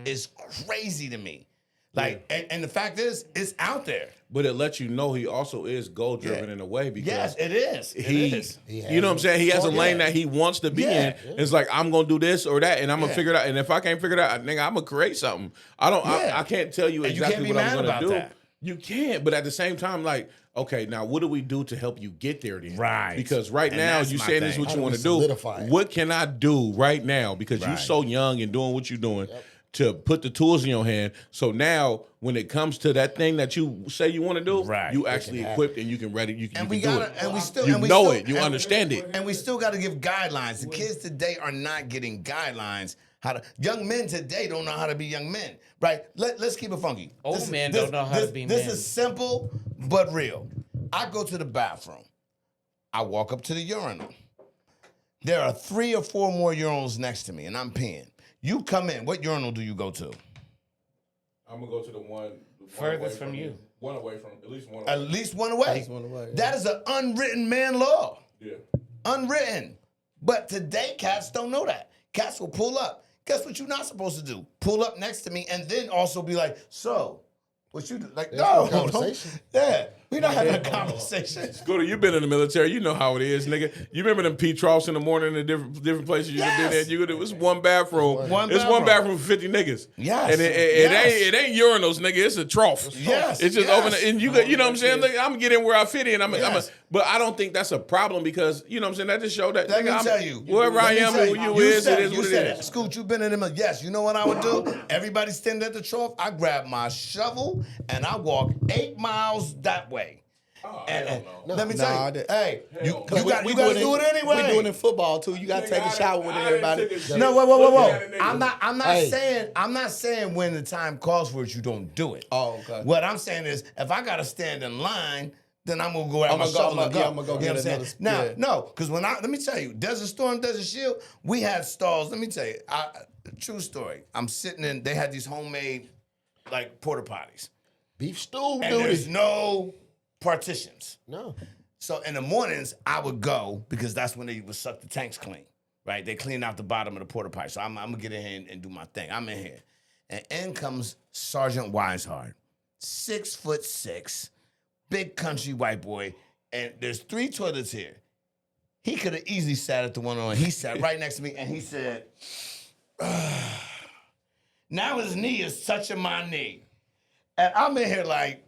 is crazy to me. Like, and the fact is, it's out there.
But it lets you know he also is goal driven in a way because
Yes, it is. It is.
you know what I'm saying? He has a lane that he wants to be in. It's like I'm gonna do this or that, and I'm gonna figure it out. And if I can't figure it out, nigga, I'm gonna create something. I can't tell you
And you
exactly
can't be
what I'm
mad
gonna
about
do.
that.
You can't, but at the same time, like, okay, now what do we do to help you get there then?
Right.
Because right
And
now
that's
you
my
saying this is
thing.
what
How
you
do
want
we
to do.
solidify it?
What can I do right now? Because you're
Right.
so young and doing what you're doing. To put the tools in your hand, so now when it comes to that thing that you say you want to do,
Right.
you actually equipped and you can ready. You
And
can
we
do
gotta,
it.
and we still,
You
and we
know
still,
it. You
and-
understand it.
and we still got to give guidelines. The kids today are not getting guidelines. How to young men today don't know how to be young men, right? Let's keep it funky.
Old men don't know how to be
This
men.
is simple but real. I go to the bathroom. I walk up to the urinal. There are 3 or 4 more urinals next to me, and I'm peeing. You come in. What urinal do you go to?
I'm gonna go to the one
Furthest from you.
One away from at least one.
At least one away.
least one away, yeah.
That is an unwritten man law.
Yeah.
Unwritten. But today, cats don't know that. Cats will pull up. Guess what you're not supposed to do? Pull up next to me and then also be like, "So, what you do?" Like,
no
no,
conversation.
Yeah, we're not having a conversation.
Scooter, you've been in the military. You know how it is, nigga. You remember them P troughs in the morning in different places you could be
Yes.
there. You could. It's one bathroom.
One
It's one
bathroom.
bathroom for 50 niggas.
Yes.
And it
Yes.
ain't urinals, nigga. It's a trough.
Yes.
It's just
Yes.
open. And you know what I'm saying? Like, I'm gonna get in where I fit in. But I don't think that's a problem because you know what I'm saying. That just showed that.
Let
nigga,
me tell you.
Wherever
Let
I
me
am,
tell
who you is,
said
it is what it is.
Scoot, you've been in them. Yes, you know what I would do? Everybody standing at the trough. I grab my shovel and I walk 8 miles that way. And let me tell you, hey, you got to do it anyway.
We doing it in football too. You got to take a shower with everybody.
No, whoa. I'm
Hey.
not saying when the time calls for it, you don't do it.
Oh, okay.
What I'm saying is, if I gotta stand in line, then I'm gonna go out my
I'ma go-
shovel and go.
I'm gonna go
You know
get
what I'm saying?
another-
Now,
yeah.
no, because let me tell you, Desert Storm, Desert Shield, we had stalls. Let me tell you, true story. I'm sitting in. They had these homemade like porta potties,
Beef stew,
and there's
dude.
no partitions.
No.
So in the mornings, I would go because that's when they would suck the tanks clean, right? They clean out the bottom of the porta potty. So I'm gonna get in here and do my thing. I'm in here, and in comes Sergeant Wisehart, 6'6", big country white boy, and there's 3 toilets here. He could have easily sat at the one on. He sat right next to me, and he said, "Now his knee is touching my knee," and I'm in here like,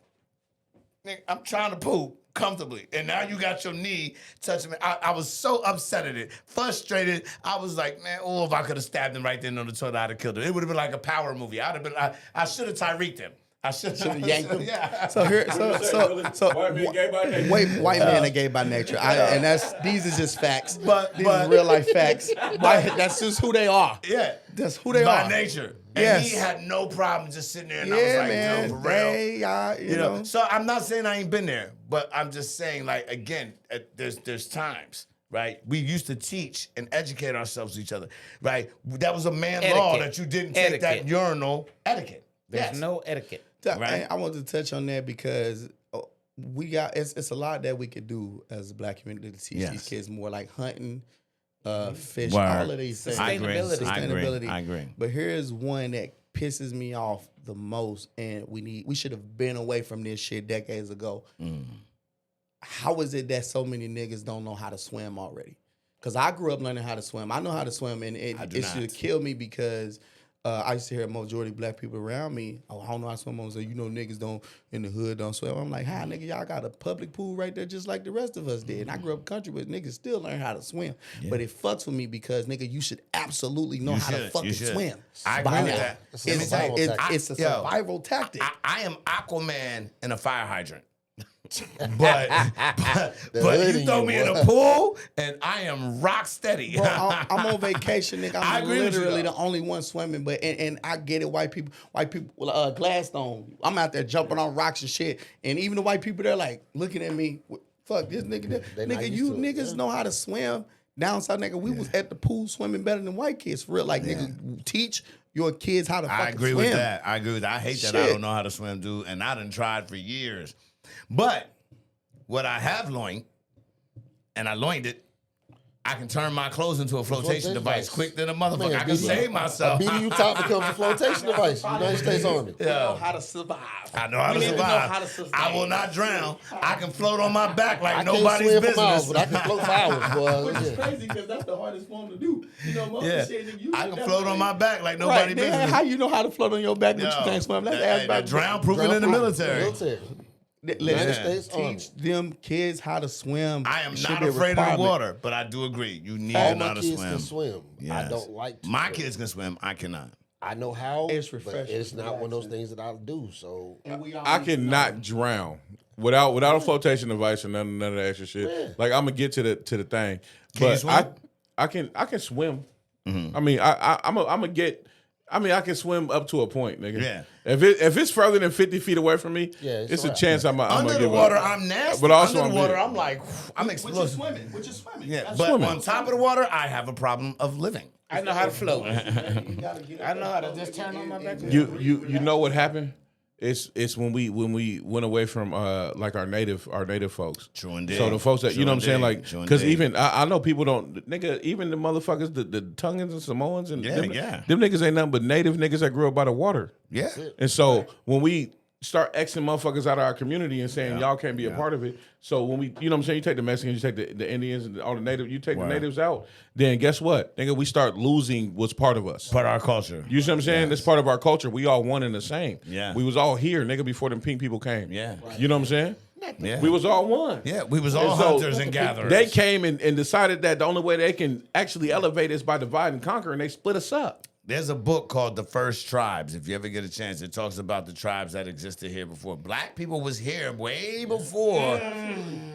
"Nigga, I'm trying to poop comfortably, and now you got your knee touching me." I was so upset at it, frustrated. I was like, "Man, if I could have stabbed him right then on the toilet, I'd have killed him. It would have been like a power movie. I should have Tyreek'd him. I should
Should've yanked him.
Yeah.
So here, so
White men gay by nature.
white men are gay by nature, and these are just facts.
But-
These are real life facts. That's just who they are.
Yeah.
That's who they
By
are.
nature. And
Yes.
he had no problem just sitting there and I was
Yeah,
like,
man.
yo, for real.
You know.
So I'm not saying I ain't been there, but I'm just saying, like, again, there's times, right? We used to teach and educate ourselves to each other, right? That was a man law
Etiquette.
that you didn't take that
Etiquette.
urinal etiquette.
There's
Yes.
no etiquette.
Right.
I want to touch on that because we got it's a lot that we could do as a black community to teach
Yes.
these kids more, like hunting, fish,
Word.
all of these things.
I agree.
Sustainability.
I agree.
But here's one that pisses me off the most, and we should have been away from this shit decades ago. How is it that so many niggas don't know how to swim already? Because I grew up learning how to swim. I know how to swim, and
I do
it
not.
should have killed me because I used to hear a majority of black people around me, oh, I don't know how to swim. I was like, niggas don't, in the hood don't swim. I'm like, hi, nigga, y'all got a public pool right there just like the rest of us did. And I grew up country, but niggas still learn how to swim. But it fucks with me because, nigga, you should absolutely know how to fucking swim.
I
by
agree with
now.
that.
It's a
Let me tell you,
survival tactic.
It's a
Yo,
survival tactic.
I am Aquaman in a fire hydrant. but
hood
you
in
throw
you,
me in
boy.
a pool and I am rock steady.
Bro, I'm on vacation, nigga.
I
I'm
agree with you,
literally
though.
the only one swimming, but and I get it. White people, Gladstone. I'm out there jumping on rocks and shit, and even the white people, they're like looking at me. Fuck this nigga.
They not
Nigga,
used
you
to it,
niggas
yeah.
know how to swim. Down south, nigga, we was at the pool swimming better than white kids. For real, like nigga, teach your kids how to fucking
I agree
swim.
with that. I agree with that. I hate that I
Shit.
don't know how to swim, dude, and I done tried for years. But what I have loined, and I loined it, I can turn my clothes into a flotation device quick than a motherfucker. I can save myself.
A BDU top becomes a flotation device. United States Army.
We know how to survive.
I know how to
We need to know
survive.
how to sustain.
I will not drown. I can float on my back like
I can't
nobody's
swim
business.
for miles, but I can float for hours, boy.
Which is
Yeah.
crazy because that's the hardest form to do. You know, most
Yeah.
of the shit, nigga,
I can float on my back like
Right,
nobody's
nigga,
business.
how you know how to float on your back but
Yo,
you can't swim? Let's
that-
ask
that
about
drown proven in the military.
Listen,
United States Army.
teach them kids how to swim.
I am
Should
not
be a
afraid of the
requirement.
water, but I do agree. You need
All
to know
my
how to
kids
swim.
can swim. I
Yes.
don't like to.
My
swim.
kids can swim. I cannot.
I know how,
It's
but
refreshing,
it's not one of those things that I do. So
And we all
I
need to
cannot drown without a flotation device and none of that extra shit.
Yeah.
Like I'm gonna get to the thing,
Can you
but
swim?
I can swim. I mean I'm gonna get. I mean I can swim up to a point, nigga.
Yeah.
If it's further than 50 feet away from me,
Yeah,
it's a
alright.
chance I'm
Under
gonna
the
give
water,
up.
I'm nasty.
But also
Under the
I'm
water,
big.
I'm like, I'm
Which is
explosive.
swimming. Which is swimming.
Yeah,
That's
but
swimming.
on top of the water, I have a problem of living.
I know how to float.
You gotta get
I know how to just turn on my back.
You know what happened? It's when we went away from like our native folks.
True indeed.
So the folks that you
True
know what I'm saying,
indeed.
like,
True
because
indeed.
even I know people don't, nigga, even the motherfuckers, the Tongans and Samoans and
Yeah,
them,
yeah.
them niggas ain't nothing but native niggas that grew up by the water.
Yeah.
And so when we start Xing motherfuckers out of our community and saying y'all can't be a part of it, so when we, you know what I'm saying, you take the Mexicans, you take the Indians and all the natives, you take the natives out, then guess what, nigga, we start losing what's part of us.
Part of our culture.
You see what I'm saying? That's part of our culture. We all one and the same.
Yeah.
We was all here, nigga, before them pink people came.
Yeah.
You know what I'm saying?
Yeah.
We was all one.
Yeah, we was all
And so
hunters and gatherers.
They came and decided that the only way they can actually elevate is by divide and conquer, and they split us up.
There's a book called The First Tribes. If you ever get a chance, it talks about the tribes that existed here before. Black people was here way before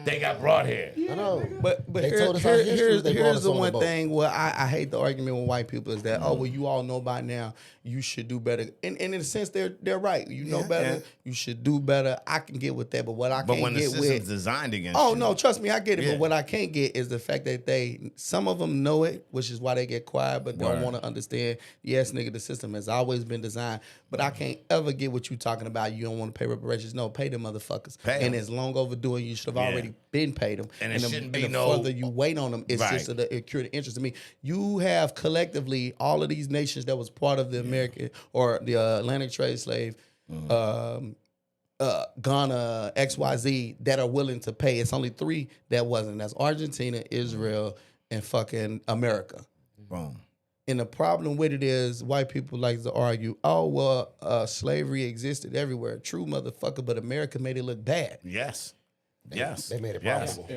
they got brought here.
I know.
But
They told us our history,
here's
they brought
the
us on the
one
boat.
thing where I hate the argument with white people is that, oh, well, you all know by now, you should do better. And in a sense, they're right. You know better,
yeah.
you should do better. I can get with that, but what I
But
can't
when the
get
system's
with...
designed against
Oh,
you.
no, trust me, I get it.
Yeah.
But what I can't get is the fact that some of them know it, which is why they get quiet, but don't
Word.
want to understand. Yes, nigga, the system has always been designed, but I can't ever get what you talking about. You don't want to pay reparations. No, pay them motherfuckers.
Pay 'em.
And it's long overdue, and you should have already been paid them.
And it shouldn't be
the
no-
further you wait on them, it's
Right.
just a cure the interest to me. You have collectively all of these nations that was part of the American or the Atlantic trade slave, Ghana, XYZ, that are willing to pay. It's only 3 that wasn't. That's Argentina, Israel, and fucking America.
Boom.
And the problem with it is white people like to argue, oh, well, slavery existed everywhere. True, motherfucker, but America made it look bad.
Yes. Yes.
They made it
yes.
possible.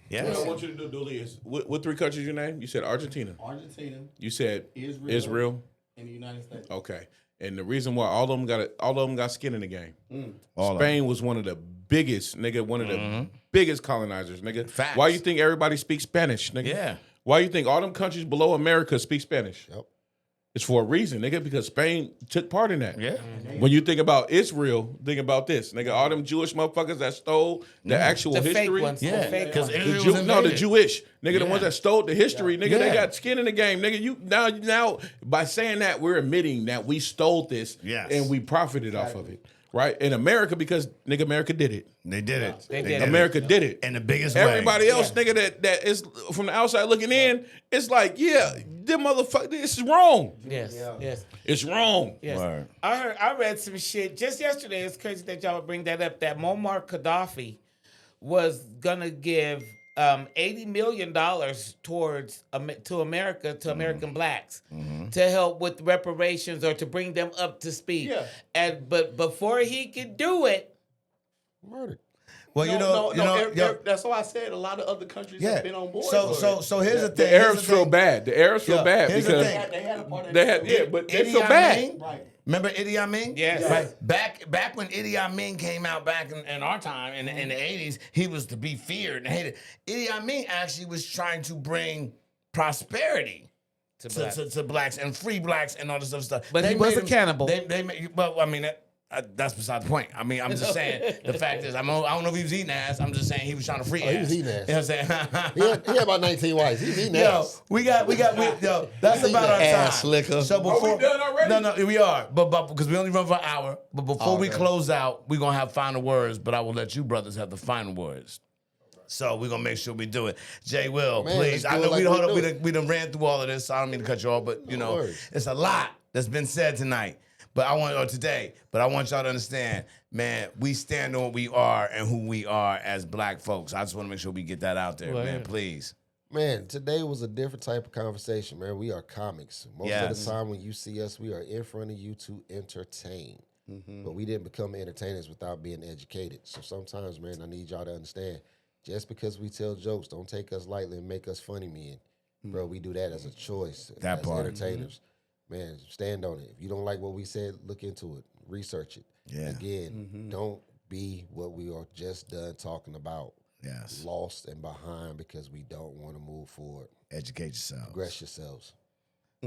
Yes.
What I want you to do, Doolie, is what 3 countries you named? You said Argentina.
Argentina,
You said
Israel.
Israel.
in the United States.
Okay. And the reason why all of them got skin in the game.
All of
Spain was one of the biggest, nigga, one of the biggest colonizers, nigga.
Facts.
Why you think everybody speaks Spanish, nigga?
Yeah.
Why you think all them countries below America speak Spanish?
Yep.
It's for a reason, nigga, because Spain took part in that.
Yeah.
When you think about Israel, think about this, nigga. All them Jewish motherfuckers that stole the actual
The
history.
fake ones.
Yeah.
The fake
Because
ones.
The Jewish, nigga, the
Yeah.
ones that stole the history, nigga, they
Yeah.
got skin in the game, nigga. You now by saying that, we're admitting that we stole this,
Yes.
and we profited off of it, right? In America, because nigga, America did it.
They did it.
They did it.
America did it.
In the biggest way.
Everybody else, nigga, that is from the outside looking in, it's like, yeah, them motherfucker, this is wrong.
Yes, yes.
It's wrong.
Yes.
Word.
I read some shit just yesterday. It's crazy that y'all would bring that up. That Muammar Gaddafi was gonna give $80 million towards to America, to American blacks, to help with reparations or to bring them up to speed.
Yeah.
But before he could do it,
Murdered.
Well,
That's why I said a lot of other countries
yeah.
have been on board.
So here's the thing.
The Arabs feel bad. The Arabs feel
Yeah,
bad
here's the
because
thing.
they had a part of
they
that
had,
too.
yeah, but they
Idi
feel bad.
Right.
Remember Idi Amin?
Yes.
Right. Back when Idi Amin came out back in our time in the 80s, he was to be feared and hated. Idi Amin actually was trying to bring prosperity to blacks and free blacks and all this other stuff.
But he
made
was a
him-
cannibal.
They made, well, I mean, that's beside the point. I mean, I'm just saying, the fact is, I don't know if he was eating ass. I'm just saying he was trying to free ass.
he was eating ass.
You know what I'm saying?
He had about 19 wives. He was eating
Yo,
ass.
yo, that's about our
ass
time.
liquor.
So before,
we done already?
No, we are. But because we only run for an hour. But before we
Okay.
close out, we're gonna have final words. But I will let you brothers have the final words. So we're gonna make sure we do it. J-Will,
Man,
please.
let's
I
do
know
it
we
like
hold
we
up.
do.
We done ran through all of this. So I don't mean to cut you off, but you know,
worries.
it's a lot that's been said tonight. But I want y'all to understand, man, we stand on what we are and who we are as black folks. I just want to make sure we get that out there, man. Please.
Man, today was a different type of conversation, man. We are comics. Most of
Yes.
the time when you see us, we are in front of you to entertain. But we didn't become entertainers without being educated. So sometimes, man, I need y'all to understand, just because we tell jokes, don't take us lightly and make us funny men. Bro, we do that as a choice.
That
as
part.
entertainers. Man, stand on it. If you don't like what we said, look into it. Research it.
Yeah.
Again, don't be what we are just done talking about.
Yes.
Lost and behind because we don't want to move forward.
Educate yourselves.
Progress yourselves.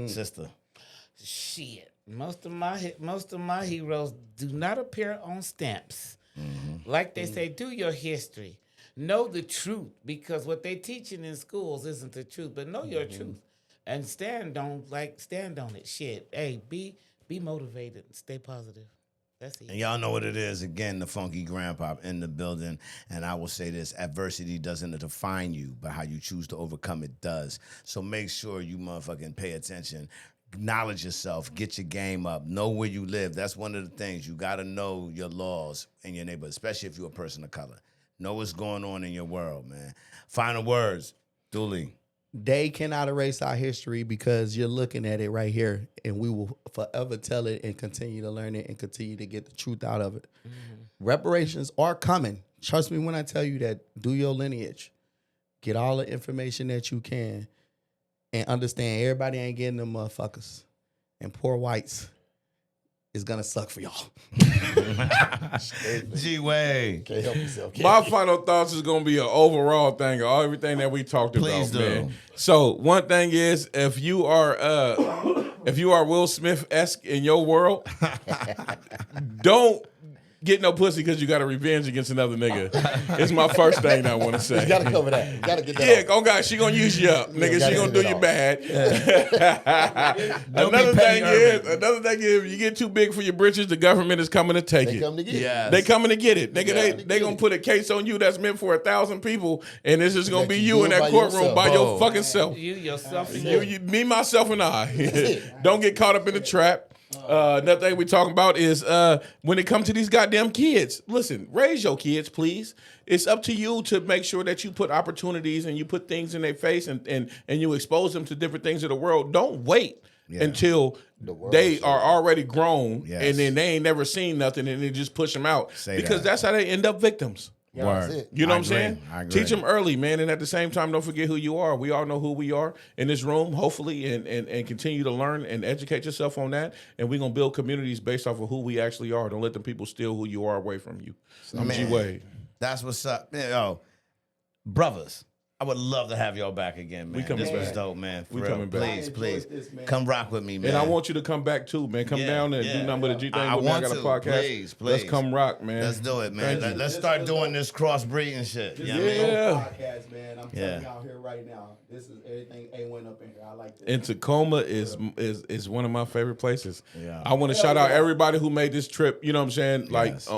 Sister.
shit, most of my heroes do not appear on stamps. Like they say, do your history. Know the truth, because what they teaching in schools isn't the truth, but know your truth. And stand on it. Shit. Hey, be motivated. Stay positive. That's it.
And y'all know what it is. Again, the funky grandpa in the building. And I will say this, adversity doesn't define you, but how you choose to overcome it does. So make sure you motherfucking pay attention. Acknowledge yourself. Get your game up. Know where you live. That's one of the things. You got to know your laws in your neighborhood, especially if you're a person of color. Know what's going on in your world, man. Final words. Doolie.
They cannot erase our history because you're looking at it right here, and we will forever tell it and continue to learn it and continue to get the truth out of it. Reparations are coming. Trust me when I tell you that. Do your lineage. Get all the information that you can and understand everybody ain't getting them motherfuckers. And poor whites is going to suck for y'all.
G-Way.
Can't help yourself.
My final thoughts is gonna be an overall thing of everything that we talked
Please
about,
do.
man. So one thing is, if you are Will Smith-esque in your world, don't get no pussy because you got a revenge against another nigga. It's my first thing I want to say.
You got to cover that. You got to get that
Yeah,
off.
oh God, she gonna use you up, nigga.
gotta
She gonna
get
do
it
you
off.
bad.
Don't be
another
petty
thing
urban.
is, if you get too big for your britches, the government is coming to take
They
it.
come to get it.
Yes.
They coming to get it, nigga.
Yeah.
They gonna put a case on you that's meant for 1,000 people, and it's just gonna
Let
be
you
you
do
in
it
that
by
courtroom
yourself.
by your
Oh.
fucking self.
You yourself.
You, me, myself, and I. Don't get caught up in the trap. Another thing we talking about is when it comes to these goddamn kids. Listen, raise your kids, please. It's up to you to make sure that you put opportunities and you put things in their face and you expose them to different things of the world. Don't wait until
world
they
shows.
are already grown
Yes.
and then they ain't never seen nothing and they just push them out.
Say
because
that.
that's how they end up victims.
You know, that's it.
You know
I
what I'm saying?
agree. I agree.
Teach them early, man, and at the same time, don't forget who you are. We all know who we are in this room, hopefully, and continue to learn and educate yourself on that. And we're gonna build communities based off of who we actually are. Don't let the people steal who you are away from you. I'm G Wade.
That's what's up. Yo, brothers, I would love to have y'all back again, man.
We coming
This was
back.
dope, man. For
We
real.
coming back.
Please,
I
please.
enjoyed this, man.
Come rock with me, man.
And I want you to come back too, man. Come
Yeah,
down and
yeah.
do nothing but a G thing.
I
with me.
want
got a
to.
podcast.
Please,
Let's
please.
come rock, man.
Let's do it, man.
Thank you.
Let's start doing this crossbreeding shit. You know what I mean?
Yeah.
Podcast, man. I'm
Yeah.
telling y'all here right now. This is everything A1 up in here. I like this.
And Tacoma is one of my favorite places.
Yeah.
I want to shout out everybody who made this trip. You know what I'm saying? Like
Yes.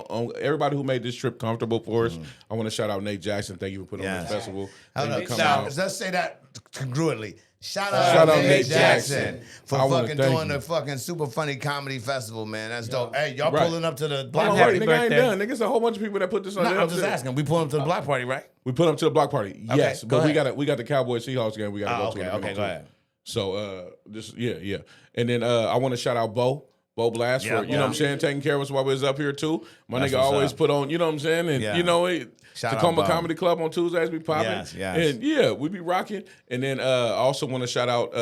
everybody who made this trip comfortable for us. I want to shout out Nate Jackson. Thank you for putting on
Yes.
this festival.
Hold
Thank
up.
you for coming
Now,
out.
let's say that congruently. Shout
Shout
out
out
Nate
Nate
Jackson
Jackson.
for
I wanna
fucking
thank
doing
you.
the fucking super funny comedy festival, man. That's dope. Hey, y'all
Right.
pulling up to the
Hold
block
on,
party?
wait, nigga, I ain't done. Nigga, it's a whole bunch of people that put this on.
No,
there.
I'm just asking. We pulling up to the block party, right?
We put them to the block party. Yes,
go
but
ahead.
we got the Cowboys Seahawks game. We got to go to.
Okay,
in a minute,
okay, go
too.
ahead.
So just yeah. And then I want to shout out Bo Blast
Yeah,
for, you know what I'm saying, taking care of us while we was up here too. My
That's
nigga
what's
always
up.
put on, you know what I'm saying? And
Yeah.
you know,
Shout out
Tacoma
Bo.
Comedy Club on Tuesdays be popping.
Yes, yes.
And yeah, we be rocking. And then I also want to shout out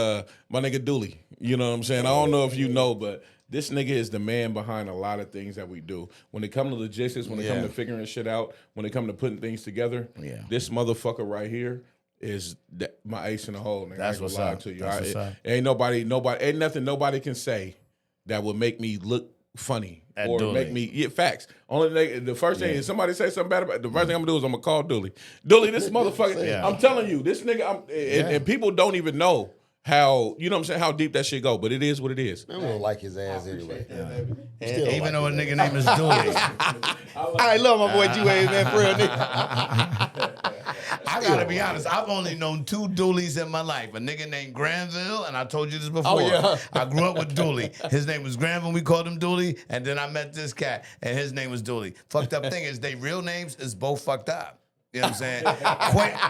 my nigga Doolie. You know what I'm saying? I don't know if you know, but this nigga is the man behind a lot of things that we do. When it comes to logistics, when it comes
Yeah.
to figuring shit out, when it comes to putting things together,
Yeah.
this motherfucker right here is my ace in the hole. Nigga.
That's
I ain't
what's
gonna lie
up.
to you.
That's what's up.
Ain't nothing nobody can say that would make me look funny
At
or
Doolie.
make me facts. The first thing is somebody say something bad about it, the first thing I'm gonna do is I'm gonna call Doolie. Doolie, this motherfucker.
Yeah.
I'm telling you, this nigga. And people don't even know how, you know what I'm saying, how deep that shit go. But it is what it is.
I don't like his ass anyway. Still don't
Even
like
though a
his
nigga name is Dooley.
I love my boy G-Wade, man, for real, nigga.
I gotta be honest, I've only known two Dooleys in my life. A nigga named Granville, and I told you this before.
yeah.
I grew up with Dooley. His name was Granville, we called him Dooley, and then I met this cat, and his name was Dooley. Fucked up thing is, they real names is both fucked up. You know what I'm saying?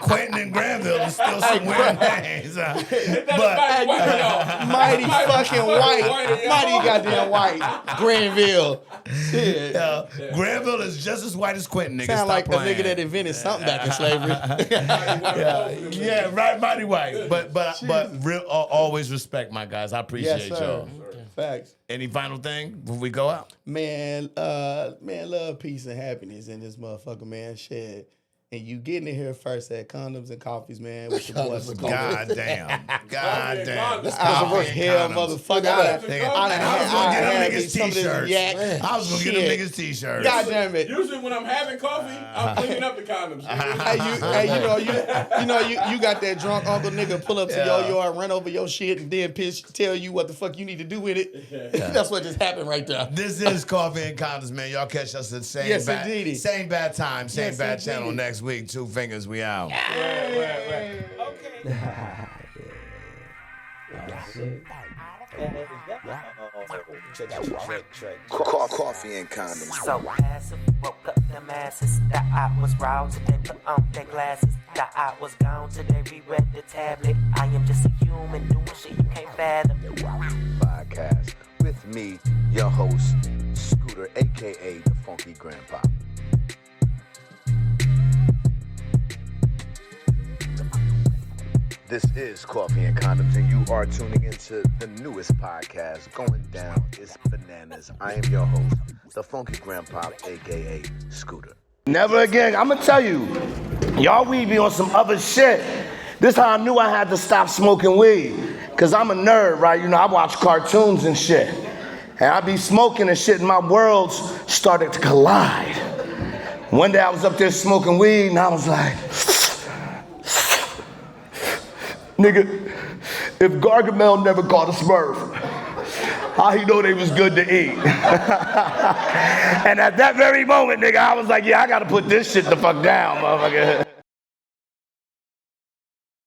Quentin and Granville is still some weird names. But
Mighty fucking white. Mighty goddamn white. Granville. Shit.
Granville is just as white as Quentin, nigga.
Sound
Stop
like
playing.
a nigga that invented something back in slavery.
Yeah, right, mighty white. But real, always respect my guys. I appreciate y'all.
Facts.
Any final thing before we go out?
Man, love, peace, and happiness in this motherfucker, man. Shit. And you getting in here first at Condoms and Coffees, man, with your boy.
God damn. God damn.
Hell, motherfucker. I was
gonna get them niggas t-shirts.
Yak.
I was gonna get them niggas t-shirts.
God damn it.
Usually when I'm having coffee, I'm cleaning up the condoms.
You got that drunk uncle nigga pull up to your yard, run over your shit, and then tell you what the fuck you need to do with it. That's what just happened right there.
This is Coffee and Condoms, man. Y'all catch us at the same
Yes,
bad,
indeedy.
same bad time, same
Yes,
bad
indeedy.
channel next week. 2 fingers, we out.
Coffee and Condoms.
So passive, woke up them asses. That I was roused today, put on their glasses. That I was gone today, reread the tablet. I am just a human doing shit you can't fathom.
Podcast with me, your host, Scooter, aka the Funky Grandpa. This is Coffee and Condoms, and you are tuning into the newest podcast going down. It's bananas. I am your host, the Funky Grandpa, aka Scooter.
Never again. I'm gonna tell you, y'all weed be on some other shit. This how I knew I had to stop smoking weed. Cause I'm a nerd, right? You know, I watch cartoons and shit. And I be smoking and shit, and my worlds started to collide. One day I was up there smoking weed, and I was like, nigga, if Gargamel never caught a Smurf, how he know they was good to eat? And at that very moment, nigga, I was like, yeah, I gotta put this shit the fuck down, motherfucker.